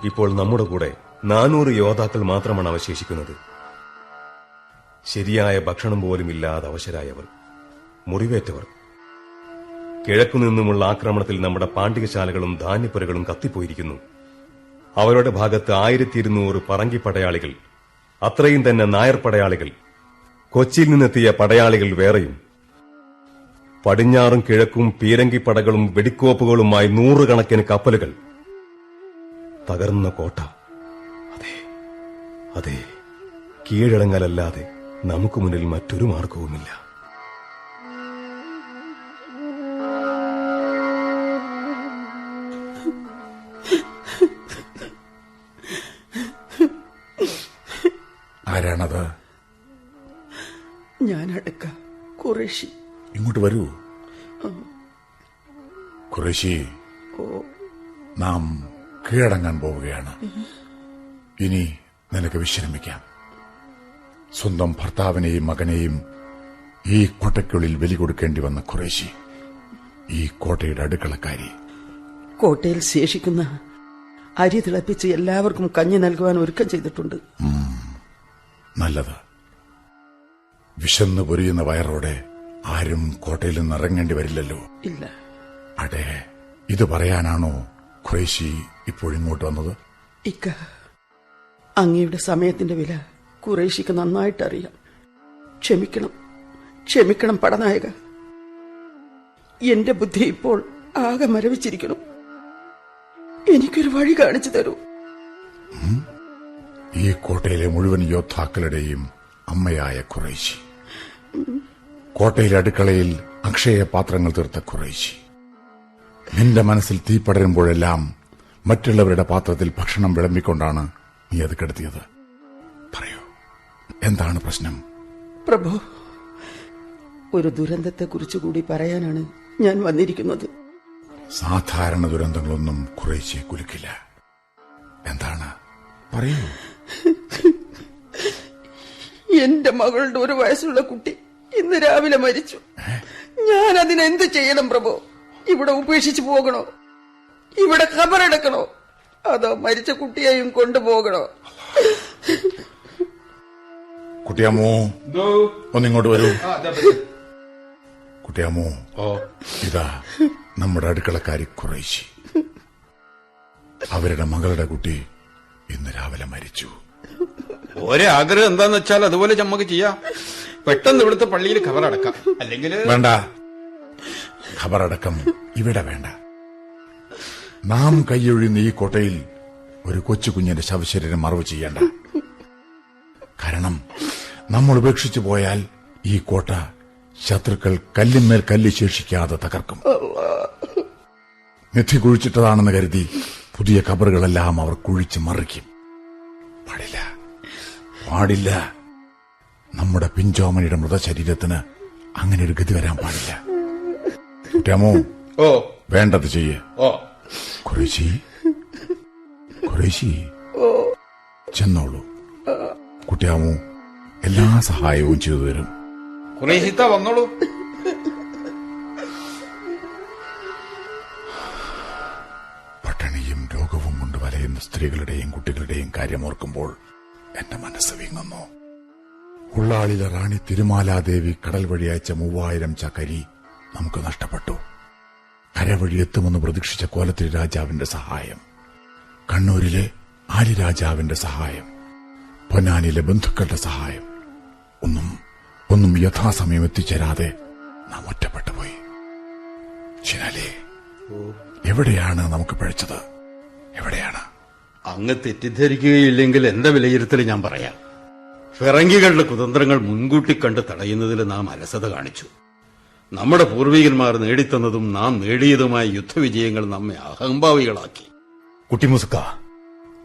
ഇപ്പോൾ നമ്മുടെ കൂടെ 400 യോദ്ധാക്കൾ മാത്രമാണ് അവശേഷിക്കുന്നത്. ശരിയായ ഭക്ഷണം പോലും ഇല്ലാതെ അവശരായവർ, മുറിവേറ്റവർ. കിഴക്കുനിന്നുമുള്ള ആക്രമണത്തിൽ നമ്മുടെ പാണ്ഡികശാലകളും ധാന്യപ്പുരകളും കത്തിപ്പോയിരിക്കുന്നു. അവരുടെ ഭാഗത്ത് 1200 പറങ്കി പടയാളികൾ, അത്രയും തന്നെ നായർ പടയാളികൾ, കൊച്ചിയിൽ നിന്നെത്തിയ പടയാളികൾ വേറെയും. പടിഞ്ഞാറും കിഴക്കും പീരങ്കി പടകളും വെടിക്കോപ്പുകളുമായി 100 കണക്കിന് കപ്പലുകൾ. തകർന്ന കോട്ട. അതെ, കീഴടങ്ങലല്ലാതെ നമുക്ക് മുന്നിൽ മറ്റൊരു മാർഗവുമില്ല. ആരാണത്? ഞാനടക്ക ഖുറൈശി. ഇങ്ങോട്ട് വരൂ. ഖുറൈശി, നാം കീഴടങ്ങാൻ പോവുകയാണ്. ഇനി നിനക്ക് വിശ്രമിക്കാം. സ്വന്തം ഭർത്താവിനെയും മകനെയും ഈ കോട്ടയ്ക്കുള്ളിൽ ബലി കൊടുക്കേണ്ടി വന്ന ഖുറൈശി, ഈ കോട്ടയുടെ അടുക്കളക്കാരി. കോട്ടയിൽ ശേഷിക്കുന്ന അരി തിളപ്പിച്ച് എല്ലാവർക്കും കഞ്ഞി നൽകുവാൻ ഒരുക്കം ചെയ്തിട്ടുണ്ട്. നല്ലത്. വിശന്നു പൊരിയുന്ന വയറോടെ ആരും കോട്ടയിൽ നിന്ന് ഇറങ്ങേണ്ടി വരില്ലല്ലോ. ഇല്ല. അടേ, ഇത് പറയാനാണോ ഖുറൈശി ഇപ്പോഴിങ്ങോട്ട് വന്നത്? ഇക്ക, അങ്ങയുടെ സമയത്തിന്റെ വില ഖുറൈശിക്ക് നന്നായിട്ടറിയാം. ക്ഷമിക്കണം പടനായക. എന്റെ ബുദ്ധി ഇപ്പോൾ ആകെ മരവിച്ചിരിക്കണം. എനിക്കൊരു വഴി കാണിച്ചു തരൂ. ഈ കോട്ടയിലെ മുഴുവൻ യോദ്ധാക്കളുടെയും അമ്മയായ ഖുറൈശി, കോട്ടയിലെ അടുക്കളയിൽ അക്ഷയ പാത്രങ്ങൾ തീർത്ത ഖുറൈശി, നിന്റെ മനസ്സിൽ തീ പടരുമ്പോഴെല്ലാം മറ്റുള്ളവരുടെ പാത്രത്തിൽ ഭക്ഷണം വിളമ്പിക്കൊണ്ടാണ് നീ അത് കെടുത്തിയത്. പറയൂ, എന്താണ് പ്രശ്നം? പ്രഭു, ഒരു ദുരന്തത്തെക്കുറിച്ച് കൂടി പറയാനാണ് ഞാൻ വന്നിരിക്കുന്നത്. സാധാരണ ദുരന്തങ്ങളൊന്നും ഖുറൈശിയെ കുലുക്കില്ല. എന്താണ്? പറയൂ. എന്റെ മകളുടെ 1 വയസ്സുള്ള കുട്ടി ഇന്ന് രാവിലെ മരിച്ചു. ഞാൻ അതിനെന്ത് ചെയ്യണം പ്രഭു? ഇവിടെ ഉപേക്ഷിച്ചു പോകണോ? ഇവിടെ ഖബറടക്കണോ? അതോ മരിച്ച കുട്ടിയെയും കൊണ്ടുപോകണോ? കുട്ടിയാമോ, ഒന്നിങ്ങോട്ട് വരൂ. കുട്ടിയാമോ, ഇതാ നമ്മുടെ അടുക്കളക്കാരി ഖുറൈശി. അവരുടെ മകളുടെ കുട്ടി ഇന്ന് രാവിലെ മരിച്ചു. ഒരാഗ്രഹം എന്താന്ന് വെച്ചാൽ അതുപോലെ നമുക്ക് ചെയ്യാം. പെട്ടെന്ന് ഇവിടുത്തെ പള്ളിയിൽ ഖബറടക്കാം. അല്ലെങ്കിൽ വേണ്ട, ഖബറടക്കം ഇവിടെ വേണ്ട. നാം കൈയൊഴിയുന്ന ഈ കോട്ടയിൽ ഒരു കൊച്ചു കുഞ്ഞിന്റെ ശവശരീരം മറവ് ചെയ്യേണ്ട. കാരണം നമ്മൾ ഉപേക്ഷിച്ചു പോയാൽ ഈ കോട്ട ശത്രുക്കൾ കല്ലിന്മേൽ കല്ല് ശേഷിക്കാതെ തകർക്കും. നിധി കുഴിച്ചിട്ടതാണെന്ന് കരുതി പുതിയ ഖബറുകളെല്ലാം അവർ കുഴിച്ച് മറിക്കും. പാടില്ല. നമ്മുടെ പിഞ്ചോമനിയുടെ മൃതശരീരത്തിന് അങ്ങനെ ഒരു ഗതി വരാൻ പാടില്ല. കുട്ടിയാമോ, ഓ വേണ്ടത് ചെയ്യേ. ഓ ഖുറൈശി, ഖുറൈശി, ചെന്നോളൂ. കുട്ടിയാമോ എല്ലാ സഹായവും ചെയ്തു തരും. ഖുറൈശിത്ത വന്നോളൂ. പട്ടിണിയും രോഗവും കൊണ്ട് വലയുന്ന സ്ത്രീകളുടെയും കുട്ടികളുടെയും കാര്യമോർക്കുമ്പോൾ എന്റെ മനസ്സ് വീങ്ങുന്നു. ഉള്ളാളിലെ റാണി തിരുമാലാദേവി കടൽ വഴി അയച്ച 3000 ചക്കരി നമുക്ക് നഷ്ടപ്പെട്ടു. കരവഴി എത്തുമെന്ന് പ്രതീക്ഷിച്ച കോലത്തിരി രാജാവിന്റെ സഹായം, കണ്ണൂരിലെ ആലി രാജാവിന്റെ സഹായം, പൊന്നാനിയിലെ ബന്ധുക്കളുടെ സഹായം, ഒന്നും യഥാസമയം എത്തിച്ചേരാതെ നാം ഒറ്റപ്പെട്ടുപോയി. ചിനാലേ, എവിടെയാണ് നമുക്ക് പഴിച്ചത്? എവിടെയാണ്? അങ്ങ് തെറ്റിദ്ധരിക്കുകയില്ലെങ്കിൽ എന്റെ വിലയിരുത്തൽ ഞാൻ പറയാം. ഫിറങ്കികളുടെ കുതന്ത്രങ്ങൾ മുൻകൂട്ടി കണ്ട് തടയുന്നതിൽ നാം അലസത കാണിച്ചു. നമ്മുടെ പൂർവികന്മാർ നേടിത്തന്നതും നാം നേടിയതുമായ യുദ്ധവിജയങ്ങൾ നമ്മെ അഹംഭാവികളാക്കി. കുട്ടിമുസുക്ക,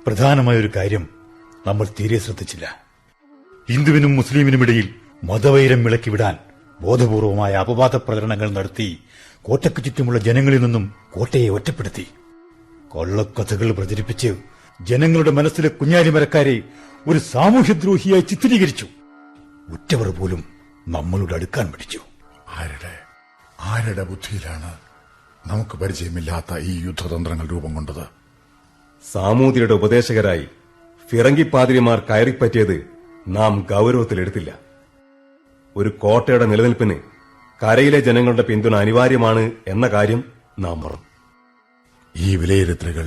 പ്രധാനമായൊരു കാര്യം നമ്മൾ തീരെ ശ്രദ്ധിച്ചില്ല. ഹിന്ദുവിനും മുസ്ലിമിനുമിടയിൽ മതവൈരം വിളക്കിവിടാൻ ബോധപൂർവമായ അപവാദ പ്രചരണങ്ങൾ നടത്തി കോട്ടയ്ക്ക് ചുറ്റുമുള്ള ജനങ്ങളിൽ നിന്നും കോട്ടയെ ഒറ്റപ്പെടുത്തി. കൊള്ളക്കഥകൾ പ്രചരിപ്പിച്ച് ജനങ്ങളുടെ മനസ്സിലെ കുഞ്ഞാലിമരക്കാരെ ഒരു സാമൂഹ്യദ്രോഹിയായി ചിത്രീകരിച്ചു. ഉറ്റവർ പോലും നമ്മളോട് അടുക്കാൻ പഠിച്ചു. ആരുടെ ബുദ്ധിയിലാണ് നമുക്ക് പരിചയമില്ലാത്ത ഈ യുദ്ധതന്ത്രങ്ങൾ രൂപം കൊണ്ടത്? സാമൂതിരിയുടെ ഉപദേശകരായി ഫിറങ്കി പാതിരിമാർ കയറിപ്പറ്റിയത് നാം ഗൌരവത്തിലെടുത്തില്ല. ഒരു കോട്ടയുടെ നിലനിൽപ്പിന് കരയിലെ ജനങ്ങളുടെ പിന്തുണ അനിവാര്യമാണ് എന്ന കാര്യം നാം മറന്നു. ഈ വിലയിരുത്തലുകൾ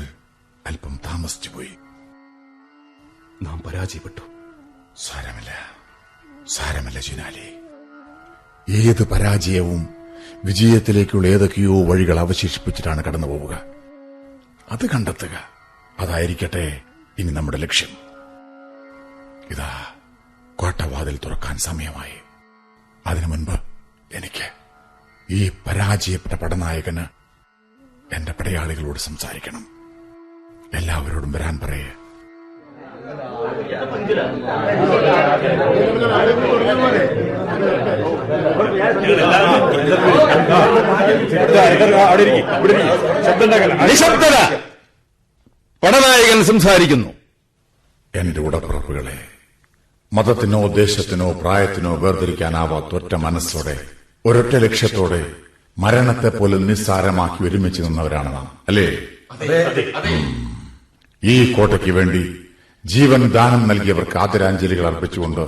അല്പം താമസിച്ചുപോയി. നാം പരാജയപ്പെട്ടു. സാരമില്ല ചിനാലി. ഏത് പരാജയവും വിജയത്തിലേക്കുള്ള ഏതൊക്കെയോ വഴികൾ അവശേഷിപ്പിച്ചിട്ടാണ് കടന്നുപോവുക. അത് കണ്ടെത്തുക, അതായിരിക്കട്ടെ ഇനി നമ്മുടെ ലക്ഷ്യം. ഇതാ കോട്ടവാതിൽ തുറക്കാൻ സമയമായി. അതിനു മുൻപ് എനിക്ക് ഈ പരാജയപ്പെട്ട പടനായകന് എന്റെ പടയാളികളോട് സംസാരിക്കണം. എല്ലാവരോടും വരാൻ പറയേ. നിശബ്ദത! പടനായകൻ സംസാരിക്കുന്നു. എന്റെ ഉടപ്പിറപ്പുകളെ, മതത്തിനോ ദേശത്തിനോ പ്രായത്തിനോ വേർതിരിക്കാനാവാത്ത ഒറ്റ മനസ്സോടെ ഒരൊറ്റ ലക്ഷ്യത്തോടെ മരണത്തെ പോലെ നിസ്സാരമാക്കി ഒരുമിച്ച് നിന്നവരാണ് നാം, അല്ലേ? ഈ കോട്ടയ്ക്ക് വേണ്ടി ജീവൻ ദാനം നൽകിയവർക്ക് ആദരാഞ്ജലികൾ അർപ്പിച്ചുകൊണ്ട്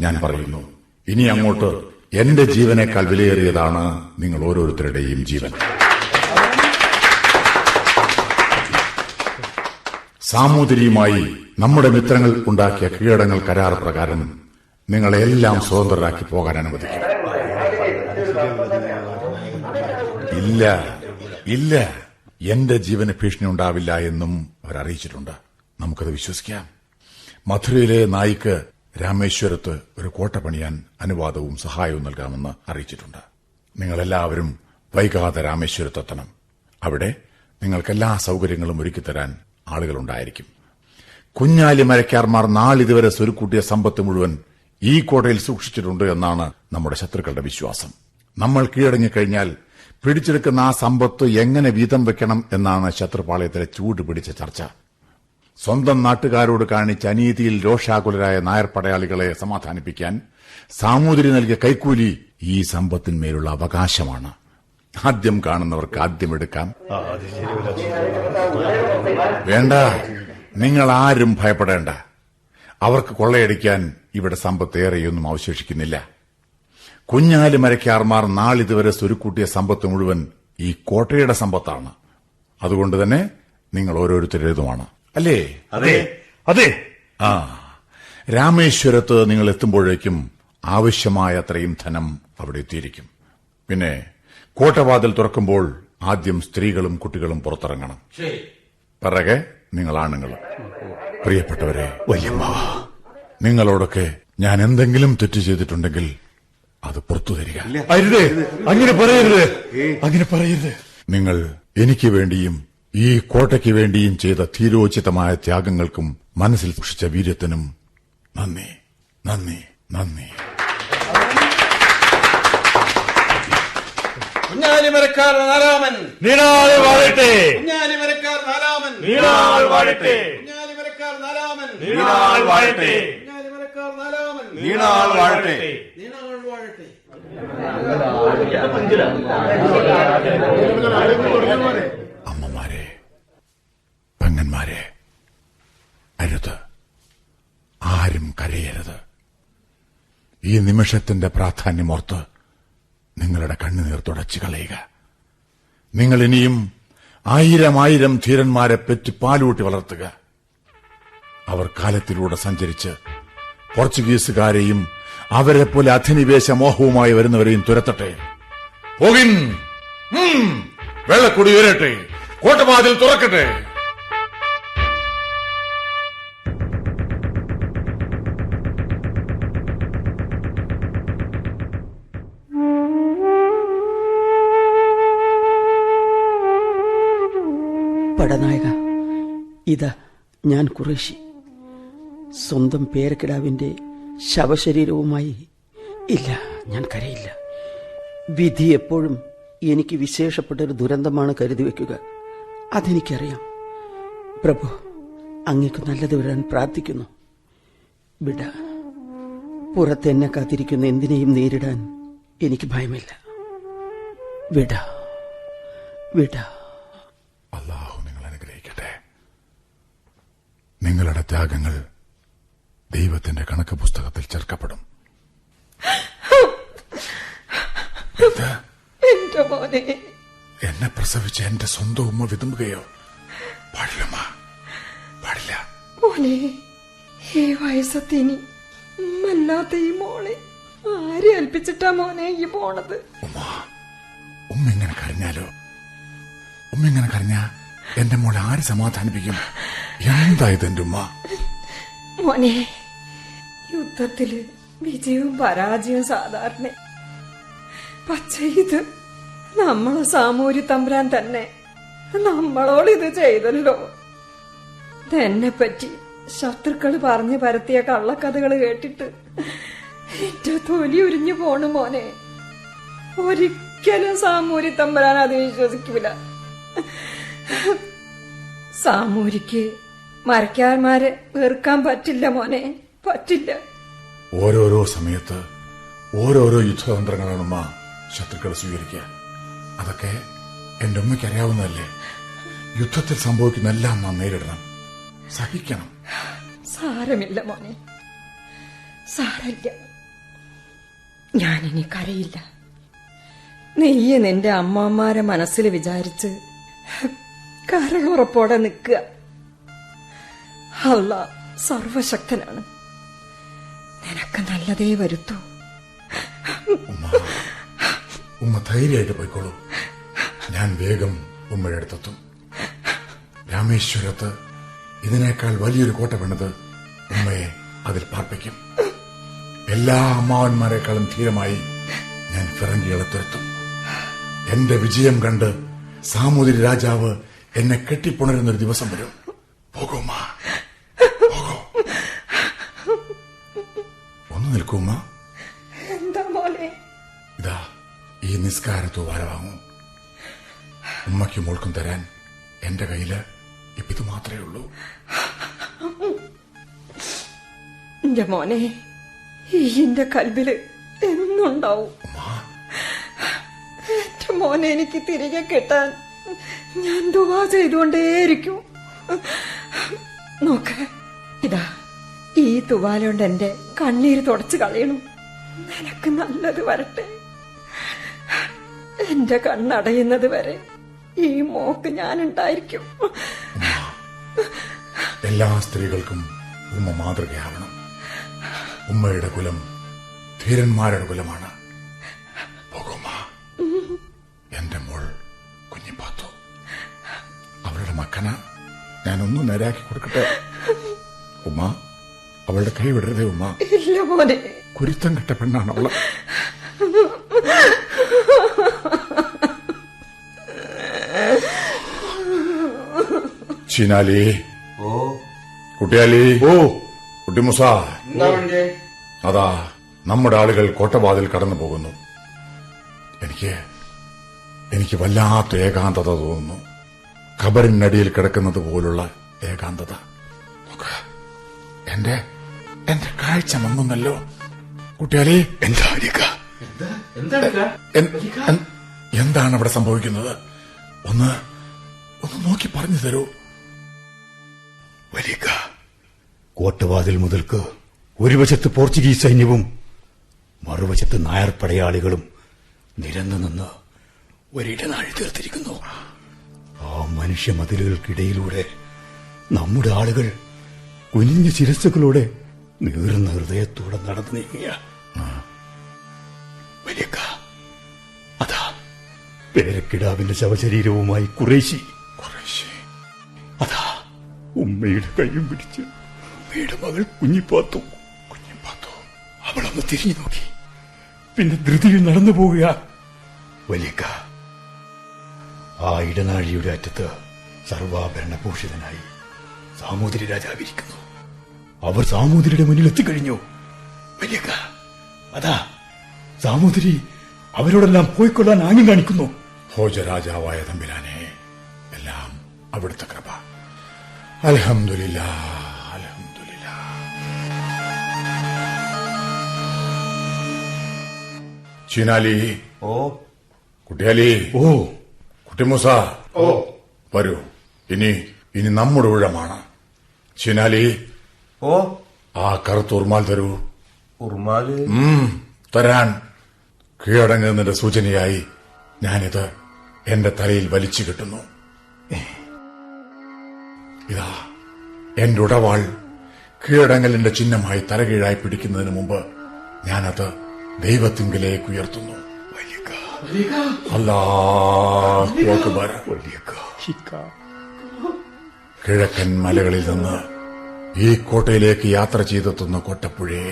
ഞാൻ പറയുന്നു, ഇനി അങ്ങോട്ട് എന്റെ ജീവനേക്കാൾ വിലയേറിയതാണ് നിങ്ങൾ ഓരോരുത്തരുടെയും ജീവൻ. സാമൂതിരിയുമായി നമ്മുടെ മിത്രങ്ങൾ ഉണ്ടാക്കിയ കീഴടങ്ങൾ കരാർ പ്രകാരം നിങ്ങളെല്ലാം സ്വതന്ത്രരാക്കി പോകാൻ അനുവദിക്കും. ഇല്ല, എന്റെ ജീവന് ഭീഷണി ഉണ്ടാവില്ല എന്നും അവർ അറിയിച്ചിട്ടുണ്ട്. നമുക്കത് വിശ്വസിക്കാം. മഥുരയിലെ നായിക്ക് രാമേശ്വരത്ത് ഒരു കോട്ട പണിയാൻ അനുവാദവും സഹായവും നൽകാമെന്ന് അറിയിച്ചിട്ടുണ്ട്. നിങ്ങളെല്ലാവരും വൈകാതെ രാമേശ്വരത്തെത്തണം. അവിടെ നിങ്ങൾക്കെല്ലാ സൌകര്യങ്ങളും ഒരുക്കിത്തരാൻ ആളുകളുണ്ടായിരിക്കും. കുഞ്ഞാലി മരക്കാർമാർ നാളിതുവരെ സ്വരുക്കൂട്ടിയ സമ്പത്ത് മുഴുവൻ ഈ കോട്ടയിൽ സൂക്ഷിച്ചിട്ടുണ്ട് എന്നാണ് നമ്മുടെ ശത്രുക്കളുടെ വിശ്വാസം. നമ്മൾ കീഴടങ്ങിക്കഴിഞ്ഞാൽ പിടിച്ചെടുക്കുന്ന ആ സമ്പത്ത് എങ്ങനെ വീതം വെക്കണം എന്നാണ് ശത്രുപാളയത്തിലെ ചൂട് പിടിച്ച ചർച്ച. സ്വന്തം നാട്ടുകാരോട് കാണിച്ച അനീതിയിൽ രോഷാകുലരായ നായർ പടയാളികളെ സമാധാനിപ്പിക്കാൻ സാമൂതിരി നൽകിയ കൈക്കൂലി ഈ സമ്പത്തിന്മേലുള്ള അവകാശമാണ്. ആദ്യം കാണുന്നവർക്ക് ആദ്യം എടുക്കാം. വേണ്ട, നിങ്ങൾ ആരും ഭയപ്പെടേണ്ട. അവർക്ക് കൊള്ളയടിക്കാൻ ഇവിടെ സമ്പത്ത് ഏറെയൊന്നും അവശേഷിക്കുന്നില്ല. കുഞ്ഞാലി മരക്കാർമാർ നാളിതുവരെ സ്വരുക്കൂട്ടിയ സമ്പത്ത് മുഴുവൻ ഈ കോട്ടയുടെ സമ്പത്താണ്. അതുകൊണ്ട് തന്നെ നിങ്ങൾ ഓരോരുത്തരുടേതുമാണ്, അല്ലേ? അതെ. രാമേശ്വരത്ത് നിങ്ങൾ എത്തുമ്പോഴേക്കും ആവശ്യമായ അത്രയും ധനം അവിടെ എത്തിയിരിക്കും. പിന്നെ കോട്ടവാതിൽ തുറക്കുമ്പോൾ ആദ്യം സ്ത്രീകളും കുട്ടികളും പുറത്തിറങ്ങണം. പിറകെ നിങ്ങൾ ആണുങ്ങളും. പ്രിയപ്പെട്ടവരെ, വല്യമ്മ, നിങ്ങളോടൊക്കെ ഞാൻ എന്തെങ്കിലും തെറ്റ് ചെയ്തിട്ടുണ്ടെങ്കിൽ അത് പുറത്തു തരിക. അരുതേ, അങ്ങനെ പറയരുത്. നിങ്ങൾ എനിക്ക് വേണ്ടിയും ഈ കോട്ടയ്ക്ക് വേണ്ടിയും ചെയ്ത ധീരോചിതമായ ത്യാഗങ്ങൾക്കും മനസ്സിൽ സൂക്ഷിച്ച വീര്യത്തിനും നന്ദി. കുഞ്ഞാലിമരക്കാർ നാലാമൻ നീണാൾ വാഴട്ടെ, കുഞ്ഞാലിമരക്കാർ നാലാമൻ നീണാൾ വാഴട്ടെ, കുഞ്ഞാലിമരക്കാർ നാലാമൻ നീണാൾ വാഴട്ടെ, കുഞ്ഞാലിമരക്കാർ നാലാമൻ നീണാൾ വാഴട്ടെ. നീണാൾ വാഴട്ടെ. അമ്മമാരെ, പെങ്ങന്മാരെ, അരുത്, ആരും കരയരുത്. ഈ നിമിഷത്തിന്റെ പ്രാധാന്യമോർത്ത് നിങ്ങളുടെ കണ്ണുനീർ തുടച്ചു കളയുക. നിങ്ങൾ ഇനിയും 1000 ധീരന്മാരെ പെറ്റ് പാലൂട്ടി വളർത്തുക. അവർ കാലത്തിലൂടെ സഞ്ചരിച്ച് പോർച്ചുഗീസുകാരെയും അവരെ പോലെ അധിനിവേശ മോഹവുമായി വരുന്നവരെയും തുരത്തട്ടെ. പോകിൻ, വെള്ളക്കൊടി ഉയരട്ടെ, കോട്ടവാതിൽ തുറക്കട്ടെ. പടനായക, ഇതാ ഞാൻ ഖുറൈശി. സ്വന്തം പേരക്കിടാവിന്റെ ശവശരീരവുമായി. ഇല്ല, ഞാൻ കരയില്ല. വിധി എപ്പോഴും എനിക്ക് വിശേഷപ്പെട്ടൊരു ദുരന്തമാണ് കരുതി വെക്കുക. അതെനിക്കറിയാം. പ്രഭു, അങ്ങേക്ക് നല്ലത് വരാൻ പ്രാർത്ഥിക്കുന്നു. വിട, പുറത്തെന്നെ കാത്തിരിക്കുന്ന എന്തിനേയും നേരിടാൻ എനിക്ക് ഭയമില്ല. വിട, വിട. അല്ലാഹു നിങ്ങൾ അനുഗ്രഹിക്കട്ടെ. നിങ്ങളുടെ ത്യാഗങ്ങൾ ദൈവത്തിന്റെ കണക്ക് പുസ്തകത്തിൽ ചേർക്കപ്പെടും. എന്റെ മോനെ, എന്നെ പ്രസവിച്ച എന്റെ സ്വന്തം ഉമ്മ വിതുമ്പുകയോ? പാടില്ലമ്മ, പാടില്ല. മോനെ, ഈ വയസ്സത്തിനി ഉമ്മല്ലാത്ത ഈ മോളെ ആരെ ഏൽപ്പിച്ചിട്ടാ മോനെ ഈ പോണത്? ഉമ്മ ഇങ്ങനെ കരഞ്ഞാലോ? ഉമ്മ ഇങ്ങനെ കരഞ്ഞാ എന്റെ മോളെ ആര് സമാധാനിപ്പിക്കും? എന്തായത് എന്റെ ഉമ്മ? മോനെ, യുദ്ധത്തില് വിജയവും പരാജയവും സാധാരണ. പക്ഷേ ഇത് നമ്മളെ സാമൂരി തമ്പുരാൻ തന്നെ നമ്മളോട് ഇത് ചെയ്തല്ലോ. തന്നെ പറ്റി ശത്രുക്കള് പറഞ്ഞു പരത്തിയ കള്ളക്കഥകൾ കേട്ടിട്ട് എന്റെ തൊലി ഉരിഞ്ഞു പോണു മോനെ. ഒരിക്കലും സാമൂരി തമ്പുരാൻ അത് വിശ്വസിക്കൂല. സാമൂരിക്ക് മരക്കാന്മാരെ വെറുക്കാൻ പറ്റില്ല മോനെ, പറ്റില്ല. ഓരോരോ സമയത്ത് ഓരോരോ യുദ്ധതന്ത്രങ്ങളാണ് ഉമ്മ ശത്രുക്കൾ സ്വീകരിക്കുക. അതൊക്കെ എന്റെ ഉമ്മയ്ക്ക് അറിയാവുന്നതല്ലേ. യുദ്ധത്തിൽ സംഭവിക്കുന്ന എല്ലാം നാം നേരിടണം, സഹിക്കണം. സാരമില്ല മോനെ, സാരമില്ല. ഞാനിനി കരയില്ല. നെയ്യ് നിന്റെ അമ്മമാരെ മനസ്സിൽ വിചാരിച്ച് കരളുറപ്പോടെ നിൽക്കുക. അല്ലാ സർവശക്തനാണ്, നിനക്ക് നല്ലതേ വരുത്തൂ. ഉമ്മ ധൈര്യമായിട്ട് പോയിക്കോളൂ. ഞാൻ വേഗം ഉമ്മയുടെ അടുത്തെത്തും. രാമേശ്വരത്ത് ഇതിനേക്കാൾ വലിയൊരു കോട്ട പണിത് ഉമ്മയെ അതിൽ പാർപ്പിക്കും. എല്ലാ അമ്മാവന്മാരെക്കാളും ധീരമായി ഞാൻ ഫിറങ്കികളെ തുരത്തും. എന്റെ വിജയം കണ്ട് സാമൂതിരി രാജാവ് എന്നെ കെട്ടിപ്പുണരുന്നൊരു ദിവസം വരും. പോകൂമ്മ, പോകൂ. ഒന്ന് നിൽക്കൂമ്മ. എന്താ മോനെ? ഇതാ ഈ നിസ്കാരത്തോ വാര വാങ്ങൂ. ഉമ്മയ്ക്കും മോൾക്കും തരാൻ എന്റെ കയ്യില് ഇപ്പൊ ഇത് മാത്രമേ ഉള്ളൂ. എന്റെ മോനെ, എന്റെ കൽബില് എന്നുണ്ടാവും. എന്റെ മോനെ എനിക്ക് തിരികെ കിട്ടാൻ ഞാൻ ദുആ ചെയ്തുകൊണ്ടേയിരിക്കും. നോക്ക്, ഇതാ ഈ തുവാലുകൊണ്ട് എന്റെ കണ്ണീര് തുടച്ചു കളയണം. നിനക്ക് നല്ലത് വരട്ടെ. എന്റെ കണ്ണടയുന്നത് വരെ ഈ മോക്ക് ഞാനുണ്ടായിരിക്കും. എല്ലാ സ്ത്രീകൾക്കും ഉമ്മ മാതൃകയാവണം. ഉമ്മയുടെ കുലം ധീരന്മാരുടെ കുലമാണ്. പോകുമ്മ. എന്റെ മോൾ കുഞ്ഞിപ്പാത്തു, അവളുടെ മക്കന ഞാനൊന്നും നേരാക്കി കൊടുക്കട്ടെ. ഉമ്മ, അവളുടെ കൈ വിടരുതേ ഉമ്മ. ഇല്ല മോനെ, കുരുത്തം കെട്ട പെണ്ണാണ് അവള്. ചീനാലി, കുട്ടിയാലി, കുട്ടിമുസ, അതാ നമ്മുടെ ആളുകൾ കോട്ടവാതിൽ കടന്നു പോകുന്നു. എനിക്ക് വല്ലാത്ത ഏകാന്തത തോന്നുന്നു. ഖബറിനടിയിൽ കിടക്കുന്നത് പോലുള്ള ഏകാന്തത. എന്റെ കാഴ്ച മങ്ങുന്നല്ലോ. കുട്ടിയാലി, എന്താണ് അവിടെ സംഭവിക്കുന്നത്? ഒന്ന് നോക്കി പറഞ്ഞു തരൂ. വലിയ കോട്ടവാതിൽ മുതൽക്ക് ഒരു വശത്ത് പോർച്ചുഗീസ് സൈന്യവും മറുവശത്ത് നായർ പടയാളികളും നിരന്നു നിന്ന് ഒരിടനാഴി തീർത്തിരിക്കുന്നു. ആ മനുഷ്യ മതിലുകൾക്കിടയിലൂടെ നമ്മുടെ ആളുകൾ കുനിഞ്ഞ ശിരസ്സുകളോടെ നീറുന്ന ഹൃദയത്തോടെ നടന്നു നീങ്ങിയ വലിയ അതാ പേരക്കിടാവിന്റെ ശവശരീരവുമായി കുറേശി. അതാ ഉമ്മയുടെ കൈയും പിടിച്ച് ഉമ്മയുടെ മകൾ കുഞ്ഞിപ്പാത്തു. അവളൊന്ന് തിരിഞ്ഞു നോക്കി, പിന്നെ ധൃതിയിൽ നടന്നു പോവുക. വലിയ ആ ഇടനാഴിയുടെ അറ്റത്ത് സർവാഭരണഭൂഷിതനായി സാമൂതിരി രാജാവിരിക്കുന്നു. അവർ സാമൂതിരിയുടെ മുന്നിൽ എത്തിക്കഴിഞ്ഞു. വലിയ അതാ സാമൂതിരി അവരോടെല്ലാം പോയിക്കൊള്ളാൻ ആംഗ്യം കാണിക്കുന്നു. ഭോജരാജാവായ തമ്പുരാനെ, എല്ലാം അവിടുത്തെ കൃപ. അൽഹംദുലില്ലാ, അൽഹംദുലില്ലാ. ചീനാലി, കുട്ടിയാലി, കുട്ടിമൂസ, വരൂ. ഇനി നമ്മുടെ ഊഴമാണ്. ചീനാലി, ആ കറുത്ത ഉറുമാൽ തരൂ. തരാൻ കീഴടങ്ങുന്നതിന്റെ സൂചനയായി ഞാനിത് എന്റെ തലയിൽ വലിച്ചു കിട്ടുന്നു. ഇതാ എന്റെ ഉടവാൾ കീഴടങ്ങലിന്റെ ചിഹ്നമായി തലകീഴായി പിടിക്കുന്നതിന് മുമ്പ് ഞാനത് ദൈവത്തിങ്കിലേക്ക് ഉയർത്തുന്നു. അല്ലാഹു അക്ബർ. കിഴക്കൻ മലകളിൽ നിന്ന് ഈ കോട്ടയിലേക്ക് യാത്ര ചെയ്തെത്തുന്ന കോട്ടപ്പുഴേ,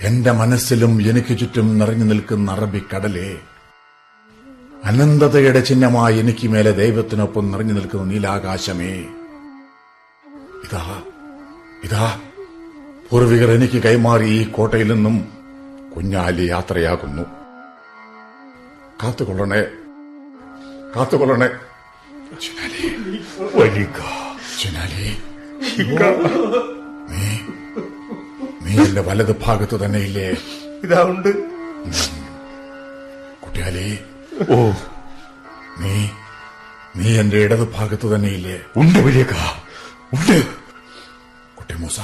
എന്റെ മനസ്സിലും എനിക്ക് ചുറ്റും നിറഞ്ഞു നിൽക്കുന്ന അറബിക്കടലേ, അനന്തതയുടെ ചിഹ്നമായി എനിക്ക് മേലെ ദൈവത്തിനൊപ്പം നിറഞ്ഞു നിൽക്കുന്ന നീലാകാശമേ, ഇതാ പൂർവികർ എനിക്ക് കൈമാറി ഈ കോട്ടയിൽ നിന്നും കുഞ്ഞാലി യാത്രയാകുന്നു. കാത്തുകൊള്ളണേ, കാത്തുകൊള്ളണേ. ചിനാലി, നീ എന്റെ വലത് ഭാഗത്ത് തന്നെയില്ലേ? ഇതാ ഉണ്ട്. കുട്ടിയാലി, നീ എന്റെ ഇടത് ഭാഗത്ത് തന്നെയില്ലേ? ഉണ്ട് വലിയ ഉണ്ട്. കുട്ടിമൂസ,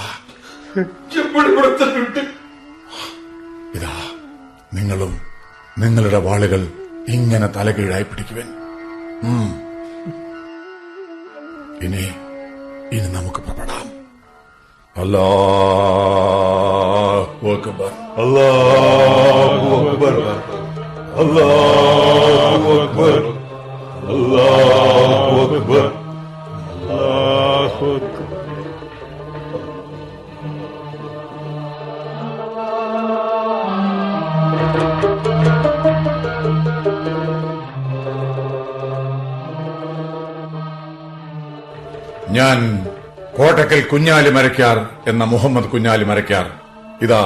ഇതാ നിങ്ങളും നിങ്ങളുടെ വാളുകൾ ഇങ്ങനെ തലകീഴായി പിടിക്കുവൻ. ഇനി നമുക്ക് പുറപ്പെടാം. അല്ലാഹു അക്ബർ, അല്ലാഹു അക്ബർ, അല്ലാഹു അക്ബർ, അല്ലാഹു അക്ബർ, അല്ലാഹു അക്ബർ. ഞാൻ കോട്ടക്കൽ കുഞ്ഞാലി മരക്കാർ എന്ന മുഹമ്മദ് കുഞ്ഞാലി മരക്കാർ ഇതാ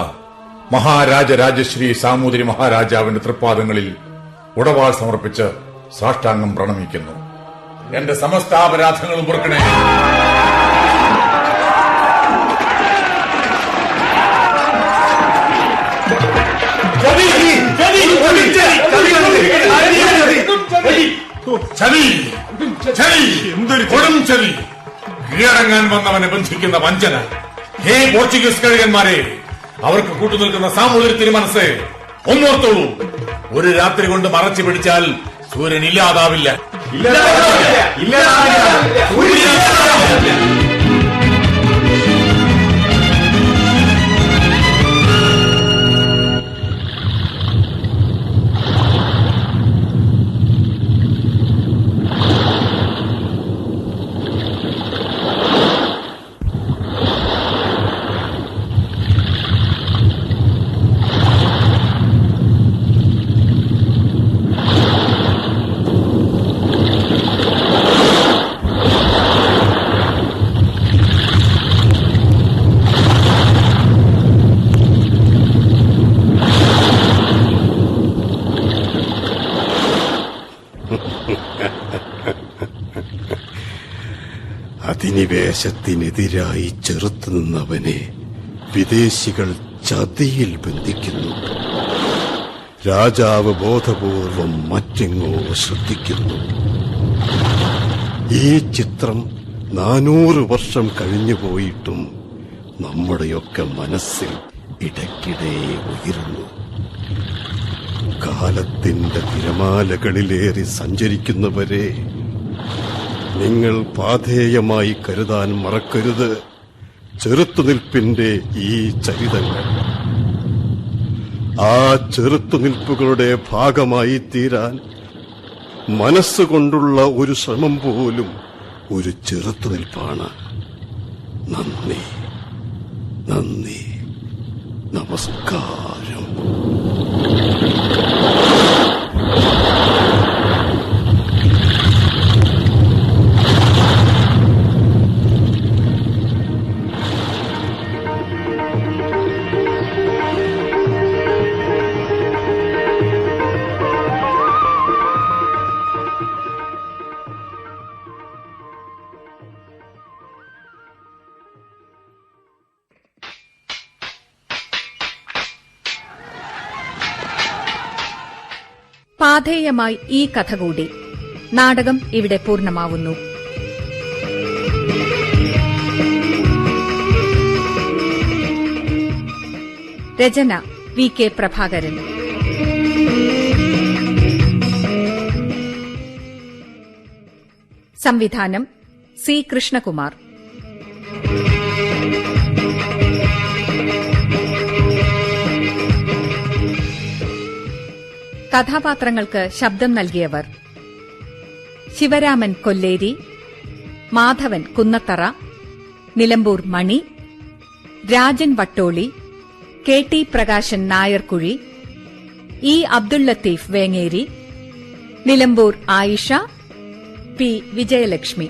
മഹാരാജരാജശ്രീ സാമൂതിരി മഹാരാജാവിന്റെ തൃപ്പാദങ്ങളിൽ ഉടവാൾ സമർപ്പിച്ച് സാഷ്ടാംഗം പ്രണമിക്കുന്നു. എന്റെ സമസ്ത അപരാധങ്ങളും പൊറുക്കണേ. കൊടും ചതി, കീഴടങ്ങാൻ വന്നവനെ ബന്ധിക്കുന്ന വഞ്ചന. ഹേ പോർച്ചുഗീസ് കഴുകന്മാരെ, അവർക്ക് കൂട്ടുനിൽക്കുന്ന സാമൂതിരി തിരുമനസ് ഒന്നോർത്തോളൂ. ഒരു രാത്രി കൊണ്ട് മറച്ചു പിടിച്ചാൽ സൂര്യൻ ഇല്ലാതാവില്ല. അധിനിവേശത്തിനെതിരായി ചെറുത്തുനിന്നവനെ വിദേശികൾ ചതിയിൽ ബന്ധിക്കുന്നു. രാജാവ് ബോധപൂർവം മറ്റെങ്ങോ ശ്രദ്ധിക്കുന്നു. ഈ ചിത്രം 400 വർഷം കഴിഞ്ഞുപോയിട്ടും നമ്മുടെയൊക്കെ മനസ്സിൽ ഇടയ്ക്കിടെ ഉയരുന്നു. കാലത്തിന്റെ തിരമാലകളിലേറി സഞ്ചരിക്കുന്നവരെ നിങ്ങൾ പാഥേയമായി കരുതാൻ മറക്കരുത് ചെറുത്തുനിൽപ്പിന്റെ ഈ ചരിതങ്ങൾ. ആ ചെറുത്തുനിൽപ്പുകളുടെ ഭാഗമായി തീരാൻ മനസ്സുകൊണ്ടുള്ള ഒരു ശ്രമം പോലും ഒരു ചെറുത്തുനിൽപ്പാണ്. നന്ദി, നന്ദി, നമസ്കാരം. പാഥേയമായി ഈ കഥ കൂടി. നാടകം ഇവിടെ പൂർണ്ണമാവുന്നു. രചന VK പ്രഭാകരൻ. സംവിധാനം C കൃഷ്ണകുമാർ. കഥാപാത്രങ്ങൾക്ക് ശബ്ദം നൽകിയവർ: Sivaraman Kolleri, Madhavan Kunnathara, Nilambur Mani, Rajan Vattoli, KT Prakashan Nairkuzhi, E Abdul Latheef Vengeri, Nilambur Ayisha, P Vijayalakshmi.